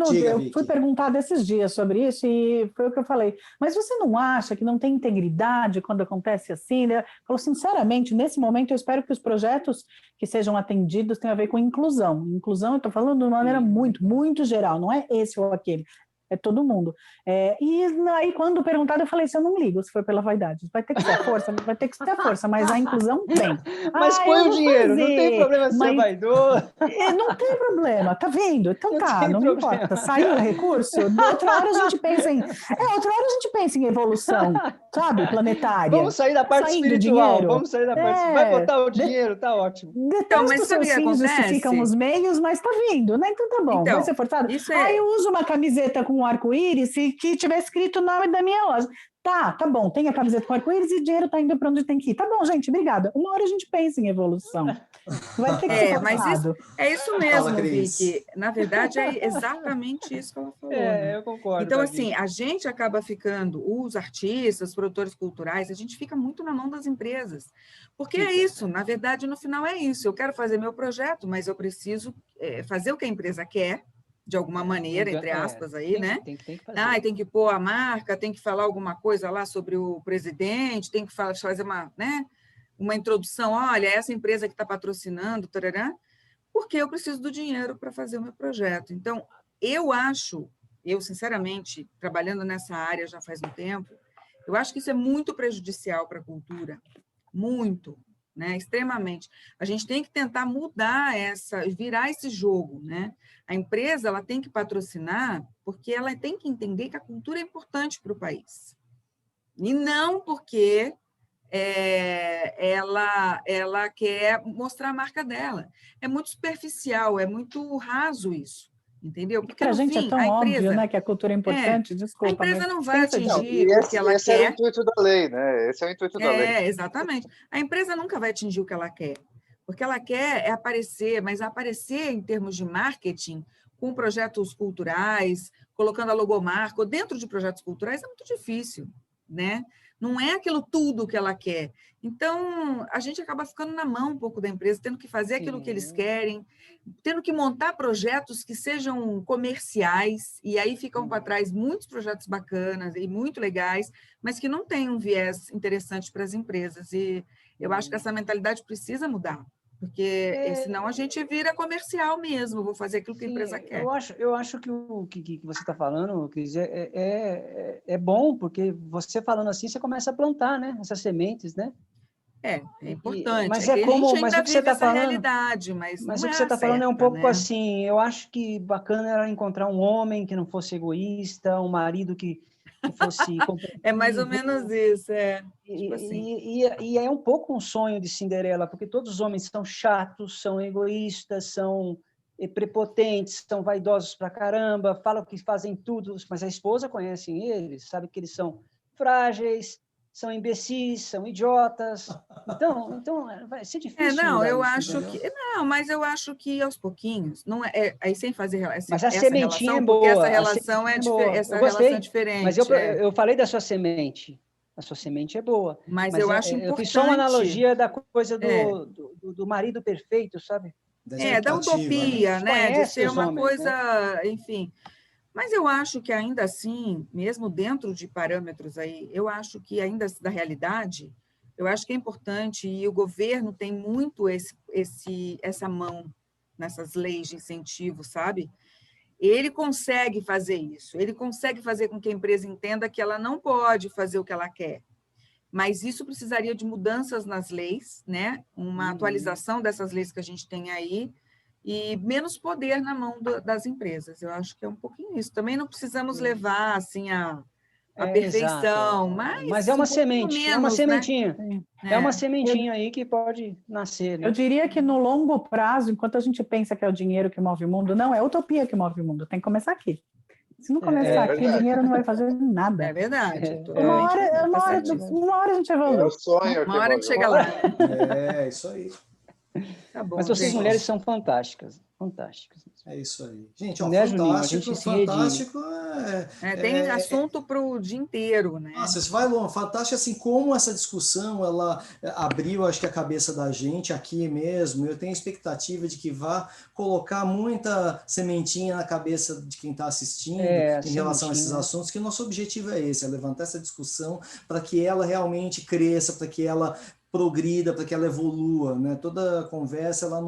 fui perguntada esses dias sobre isso e foi o que eu falei. Mas você não acha que não tem integridade quando acontece assim? Né? Falou, sinceramente, nesse momento eu espero que os projetos que sejam atendidos tenham a ver com inclusão. Inclusão, eu estou falando de uma maneira muito, muito geral, não é esse ou aquele. É todo mundo. E aí, quando perguntado, eu falei, eu não ligo se for pela vaidade. Vai ter que ser a força, vai ter que ser a força, mas a inclusão tem. Mas põe o dinheiro, não tem problema ser vaidoso. Não tem problema, tá vendo? Então não importa. Saiu o recurso, outra hora a gente pensa em evolução, sabe, planetária. Vamos sair da parte espiritual, vamos sair da parte... Vai botar o dinheiro, tá ótimo. Então, mas os seus fins justificam os meios, mas tá vindo, né? Então tá bom, vai ser forçado. Eu uso uma camiseta com um arco-íris e que tiver escrito o nome da minha loja. Tá bom, tem a camiseta com arco-íris e o dinheiro tá indo para onde tem que ir. Tá bom, gente, obrigada. Uma hora a gente pensa em evolução. Vai ter que ser forçado. Mas isso mesmo, Vicky. Na verdade, é exatamente isso que ela falou. Eu concordo. Então, assim, a gente acaba ficando, os artistas, os produtores culturais, a gente fica muito na mão das empresas. Porque é isso, na verdade, no final é isso. Eu quero fazer meu projeto, mas eu preciso fazer o que a empresa quer, de alguma maneira, entre aspas, aí, né? Tem que fazer. Tem que pôr a marca, tem que falar alguma coisa lá sobre o presidente, tem que fazer uma introdução, olha, essa empresa que está patrocinando, tarará, porque eu preciso do dinheiro para fazer o meu projeto. Então, eu sinceramente, trabalhando nessa área já faz um tempo, eu acho que isso é muito prejudicial para a cultura, muito, né? Extremamente. A gente tem que tentar virar esse jogo, né? A empresa ela tem que patrocinar porque ela tem que entender que a cultura é importante para o país. E não porque ela quer mostrar a marca dela. É muito superficial, é muito raso isso, entendeu? Porque Para a no gente fim, é tão a óbvio, empresa, né, que a cultura é importante, a desculpa, empresa mas não vai pensa disso. atingir E o que ela esse é o quer. intuito da lei, né? Esse é o intuito da lei. Exatamente. A empresa nunca vai atingir o que ela quer. Porque ela quer é aparecer, mas aparecer em termos de marketing, com projetos culturais, colocando a logomarca, ou dentro de projetos culturais, é muito difícil, né? Não é aquilo tudo que ela quer. Então, a gente acaba ficando na mão um pouco da empresa, tendo que fazer aquilo que eles querem, tendo que montar projetos que sejam comerciais, e aí ficam para trás muitos projetos bacanas e muito legais, mas que não têm um viés interessante para as empresas. E eu acho que essa mentalidade precisa mudar, porque senão a gente vira comercial mesmo, vou fazer aquilo que a empresa quer. Eu acho que o que você está falando, Cris, é bom, porque você falando assim, você começa a plantar, né, essas sementes, né? É importante. Mas que a gente mas ainda o que você vive está essa falando, realidade, mas mas não o que é você a está falando é um certa, pouco né? assim, eu acho que bacana era encontrar um homem que não fosse egoísta, um marido que fosse É mais ou menos isso, tipo assim. E é um pouco um sonho de Cinderela, porque todos os homens são chatos, são egoístas, são prepotentes, são vaidosos pra caramba, falam que fazem tudo, mas a esposa conhece eles, sabe que eles são frágeis, são imbecis, são idiotas. Então vai ser difícil Não, mudar eu isso, acho entendeu? que não, mas eu acho que aos pouquinhos, não aí sem fazer Mas a essa sementinha é relação, porque essa boa, a relação sementinha é boa. Eu essa relação é gostei, mas diferente, eu falei da sua semente. A sua semente é boa, mas mas eu acho eu fiz só uma importante, analogia da coisa é, do marido perfeito, sabe? Da da expectativa, né? utopia, A gente né, de conhece ser os uma homens, né? coisa, enfim. Mas eu acho que ainda assim, mesmo dentro de parâmetros aí, eu acho que ainda da realidade, eu acho que é importante, e o governo tem muito essa mão nessas leis de incentivo, sabe? Ele consegue fazer isso, ele consegue fazer com que a empresa entenda que ela não pode fazer o que ela quer. Mas isso precisaria de mudanças nas leis, né? Uma atualização dessas leis que a gente tem aí, e menos poder na mão das empresas. Eu acho que é um pouquinho isso. Também não precisamos levar assim a Exato. perfeição, Mas é mas um uma pouquinho semente, é uma menos, né? sementinha. Sim. É uma É. sementinha aí que pode nascer, Eu né? diria que no longo prazo, enquanto a gente pensa que é o dinheiro que move o mundo, não, é a utopia que move o mundo, tem que começar aqui. Se não começar aqui, o verdade. dinheiro não vai fazer nada. É verdade, Uma totalmente hora, verdade, tá certíssimo. uma hora a gente É evolui. o sonho Uma que hora a gente move o chega mundo. lá. Isso aí. Tá bom, Mas vocês gente. mulheres são fantásticas, fantásticas. É isso aí. Gente, ó, Né, Juninho? A gente fantástico, se redime. fantástico Tem assunto para o dia inteiro, né? Nossa, isso vai longe. Fantástico, assim, como essa discussão, ela abriu, acho que a cabeça da gente aqui mesmo. Eu tenho expectativa de que vá colocar muita sementinha na cabeça de quem está assistindo em relação a esses assuntos, que o nosso objetivo é esse, é levantar essa discussão para que ela realmente cresça, para que ela progrida, para que ela evolua, né? Toda conversa, ela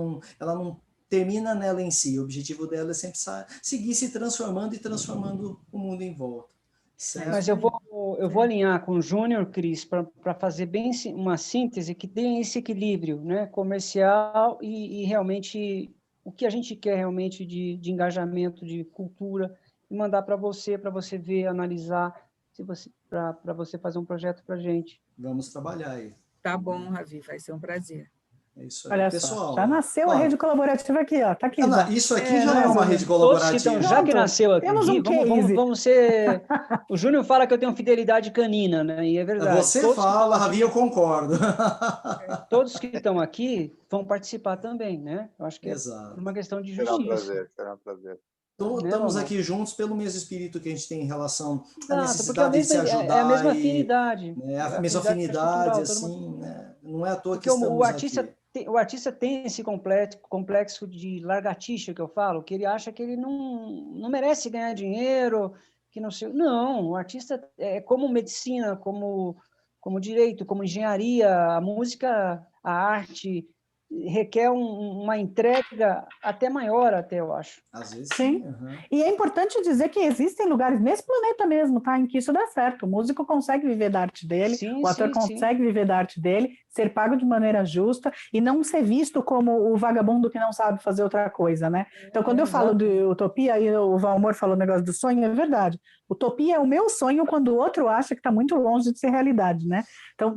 não termina nela em si. O objetivo dela é sempre seguir se transformando e transformando o mundo em volta. Certo? Mas eu vou alinhar com o Júnior, Cris, para fazer bem uma síntese que dê esse equilíbrio, né, comercial e realmente o que a gente quer realmente de engajamento, de cultura, e mandar para você ver, analisar, para você fazer um projeto para a gente. Vamos trabalhar aí. Tá bom, Ravi, vai ser um prazer. É isso aí. Olha Pessoal, só, já nasceu a rede colaborativa aqui, ó. Tá aqui já. Isso aqui já é uma rede Todos que colaborativa. já que nasceu aqui, Temos um case. vamos ser... O Júnior fala que eu tenho fidelidade canina, né? E é verdade. Você fala, Ravi, eu concordo. Todos que estão aqui vão participar também, né? Eu acho que Exato. por uma questão de Será um justiça. prazer, será um prazer. Então, estamos aqui juntos pelo mesmo espírito que a gente tem em relação à necessidade de se ajudar. É a mesma afinidade. Né, a mesma afinidade, assim, né? Não é à toa que estamos aqui. O artista tem esse complexo de largatixa que eu falo, que ele acha que ele não merece ganhar dinheiro, que não sei. Não, o artista é como medicina, como direito, como engenharia, a música, a arte requer uma entrega até maior, eu acho. Às vezes sim. Uhum. E é importante dizer que existem lugares nesse planeta mesmo, tá, em que isso dá certo. O músico consegue viver da arte dele, o ator consegue viver da arte dele, ser pago de maneira justa e não ser visto como o vagabundo que não sabe fazer outra coisa, né? Então, quando eu falo de utopia, e o Valmor falou o negócio do sonho, é verdade. Utopia é o meu sonho quando o outro acha que está muito longe de ser realidade, né? Então,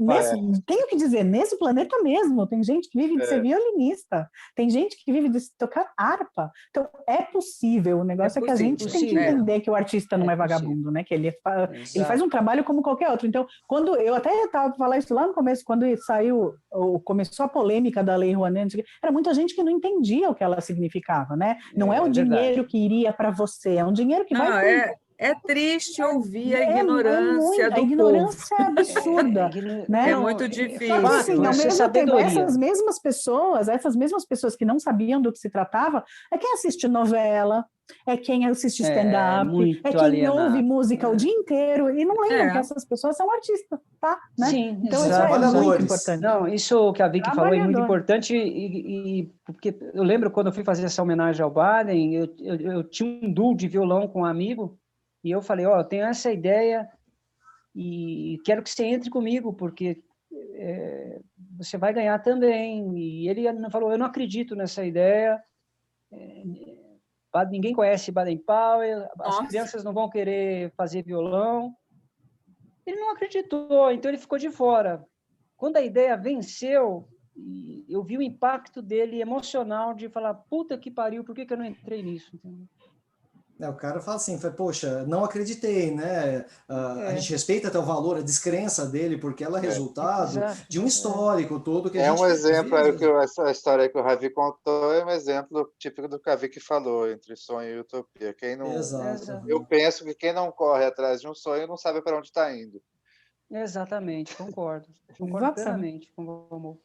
tenho que dizer, nesse planeta mesmo, tem gente que vive de ser violinista, tem gente que vive de tocar harpa. Então, é possível. O negócio é que a gente tem que entender que o artista não é vagabundo, né? Que ele faz um trabalho como qualquer outro. Então, quando eu até estava falar isso lá no começo, quando começou a polêmica da Lei Rouanet, era muita gente que não entendia o que ela significava, né? Não é o dinheiro que iria para você, é um dinheiro que vai... É triste ouvir a ignorância do povo. A ignorância é absurda, né? É muito difícil. Só que, assim, ao mesmo tempo, sabedoria. essas mesmas pessoas que não sabiam do que se tratava, é quem assiste novela, é quem assiste stand-up, é quem ouve música o dia inteiro e não lembram que essas pessoas são artistas, tá? Né? Sim, então isso é muito importante. Não, isso que a Vicky falou é muito importante porque eu lembro quando eu fui fazer essa homenagem ao Baden, eu tinha um duo de violão com um amigo e eu falei, eu tenho essa ideia e quero que você entre comigo, porque você vai ganhar também. E ele falou, eu não acredito nessa ideia, ninguém conhece Baden-Powell, as crianças não vão querer fazer violão. Ele não acreditou, então ele ficou de fora. Quando a ideia venceu, eu vi o impacto dele emocional de falar, puta que pariu, por que eu não entrei nisso? Entendeu? O cara fala assim, poxa, não acreditei, né? A gente respeita até o valor, a descrença dele, porque ela é resultado de um histórico todo que a gente... um exemplo, a história que o Ravi contou é um exemplo típico do que a Vicky falou, entre sonho e utopia. Eu penso que quem não corre atrás de um sonho não sabe para onde está indo. Exatamente, concordo. Concordo plenamente com o amor.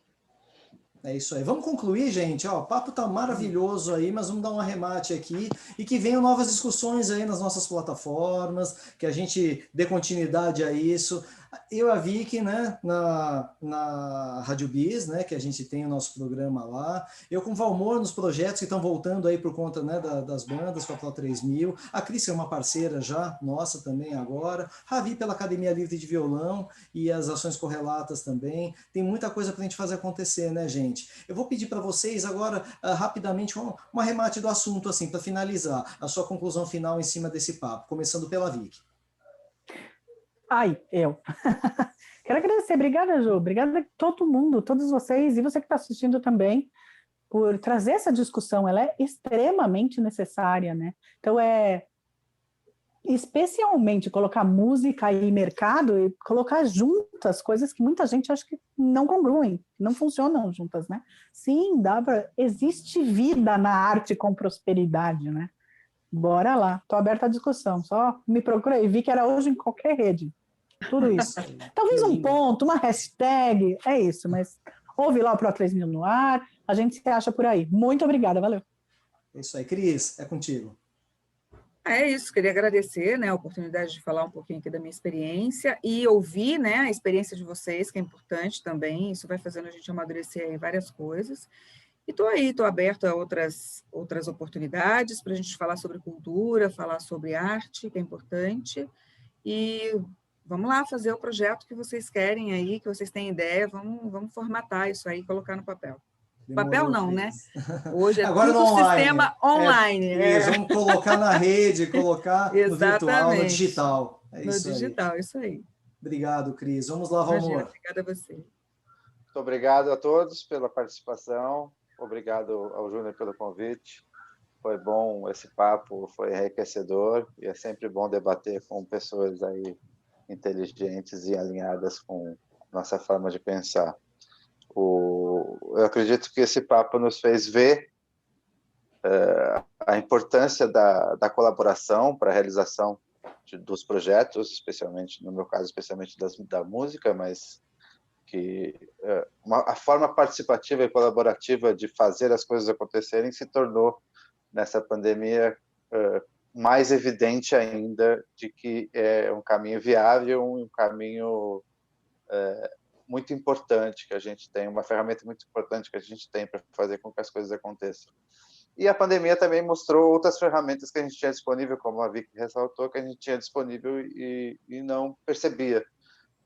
É isso aí. Vamos concluir, gente. O papo tá maravilhoso aí, mas vamos dar um arremate aqui e que venham novas discussões aí nas nossas plataformas, que a gente dê continuidade a isso. Eu e a Vicky, né, na Rádio Bis, né, que a gente tem o nosso programa lá. Eu com o Valmor nos projetos que estão voltando aí por conta, né, das bandas com a Pro 3000. A Cris é uma parceira já, nossa também agora. Ravi pela Academia Livre de Violão e as ações correlatas também. Tem muita coisa para a gente fazer acontecer, né, gente? Eu vou pedir para vocês agora, rapidamente, um arremate do assunto, assim, para finalizar. A sua conclusão final em cima desse papo, começando pela Vicky. Eu. Quero agradecer. Obrigada, Ju. Obrigada a todo mundo, todos vocês, e você que está assistindo também, por trazer essa discussão. Ela é extremamente necessária, né? Então, especialmente colocar música e mercado e colocar juntas coisas que muita gente acha que não congruem, não funcionam juntas, né? Sim, existe vida na arte com prosperidade, né? Bora lá, estou aberta à discussão, só me procura aí, vi que era hoje em qualquer rede, tudo isso. Talvez um ponto, uma hashtag, é isso, mas ouve lá o Pro 3000 no ar, a gente se acha por aí. Muito obrigada, valeu. É isso aí, Cris, é contigo. É isso, queria agradecer, né, a oportunidade de falar um pouquinho aqui da minha experiência e ouvir, né, a experiência de vocês, que é importante também, isso vai fazendo a gente amadurecer aí várias coisas. E estou aberta a outras oportunidades para a gente falar sobre cultura, falar sobre arte, que é importante, e vamos lá fazer o projeto que vocês querem aí, que vocês têm ideia, vamos formatar isso aí e colocar no papel. Demorou, papel não, Cris. né? Hoje é agora tudo no online. Sistema online. Vamos colocar na rede, colocar no virtual, no digital. Isso aí. Obrigado, Cris. Vamos lá, Valmor. Obrigada a você. Muito obrigado a todos pela participação. Obrigado ao Júnior pelo convite. Foi bom esse papo, foi enriquecedor e é sempre bom debater com pessoas aí inteligentes e alinhadas com nossa forma de pensar. Eu acredito que esse papo nos fez ver a importância da colaboração para a realização dos projetos, especialmente, no meu caso, especialmente da música, mas que a forma participativa e colaborativa de fazer as coisas acontecerem se tornou, nessa pandemia, mais evidente ainda de que é um caminho viável, um caminho muito importante que a gente tem, uma ferramenta muito importante que a gente tem para fazer com que as coisas aconteçam. E a pandemia também mostrou outras ferramentas que a gente tinha disponível, como a Vicky ressaltou, que a gente tinha disponível e não percebia,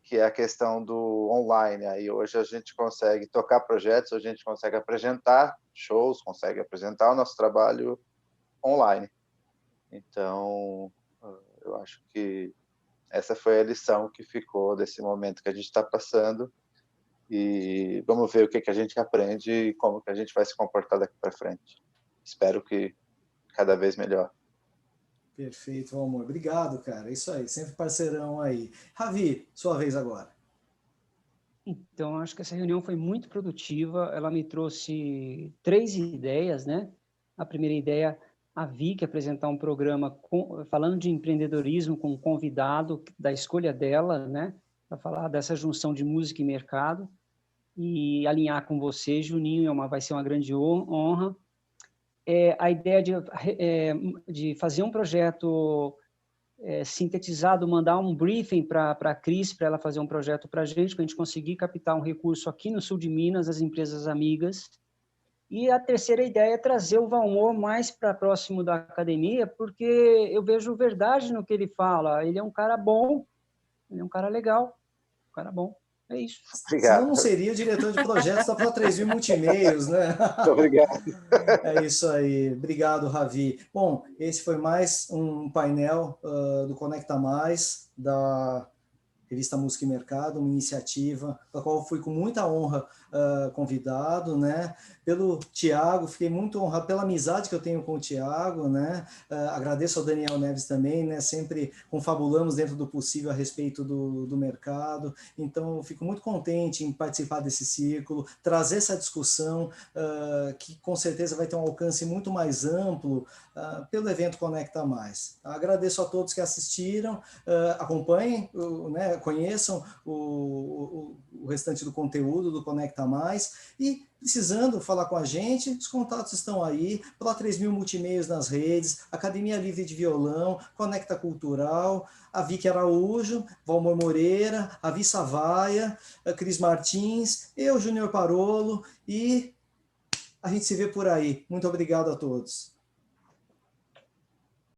que é a questão do online. Aí hoje a gente consegue tocar projetos, a gente consegue apresentar shows, consegue apresentar o nosso trabalho online. Então, eu acho que essa foi a lição que ficou desse momento que a gente está passando, e vamos ver o que a gente aprende e como que a gente vai se comportar daqui para frente. Espero que cada vez melhor. Perfeito, Valmor. Obrigado, cara. Isso aí, sempre parceirão aí. Ravi, sua vez agora. Então, acho que essa reunião foi muito produtiva. Ela me trouxe 3 ideias, né? A primeira ideia, a Vicky apresentar um programa falando de empreendedorismo com um convidado da escolha dela, né? Para falar dessa junção de música e mercado. E alinhar com você, Juninho, vai ser uma grande honra. A ideia de fazer um projeto sintetizado, mandar um briefing para a Cris, para ela fazer um projeto para a gente conseguir captar um recurso aqui no sul de Minas, as empresas amigas. E a terceira ideia é trazer o Valmor mais para próximo da academia, porque eu vejo verdade no que ele fala. Ele é um cara bom, ele é um cara legal, um cara bom. É isso. Obrigado. Senão não seria o diretor de projetos da Pro 3000 Multimeios, né? Muito obrigado. É isso aí. Obrigado, Ravi. Bom, esse foi mais um painel do Conecta Mais, da Revista Música e Mercado, uma iniciativa da qual eu fui com muita honra convidado, né? Pelo Tiago, fiquei muito honrado pela amizade que eu tenho com o Tiago, né? Agradeço ao Daniel Neves também, né? Sempre confabulamos dentro do possível a respeito do mercado, então eu fico muito contente em participar desse círculo, trazer essa discussão que com certeza vai ter um alcance muito mais amplo pelo evento Conecta Mais. Agradeço a todos que assistiram, acompanhem, né? Conheçam o restante do conteúdo do Conecta Mais, e precisando falar com a gente, os contatos estão aí, Pro 3000 Multimeios nas redes, Academia Livre de Violão, Conecta Cultural, a Vicky Araújo, Valmor Moreira, a Vi Savaia, a Cris Martins, eu, Júnior Parolo, e a gente se vê por aí. Muito obrigado a todos.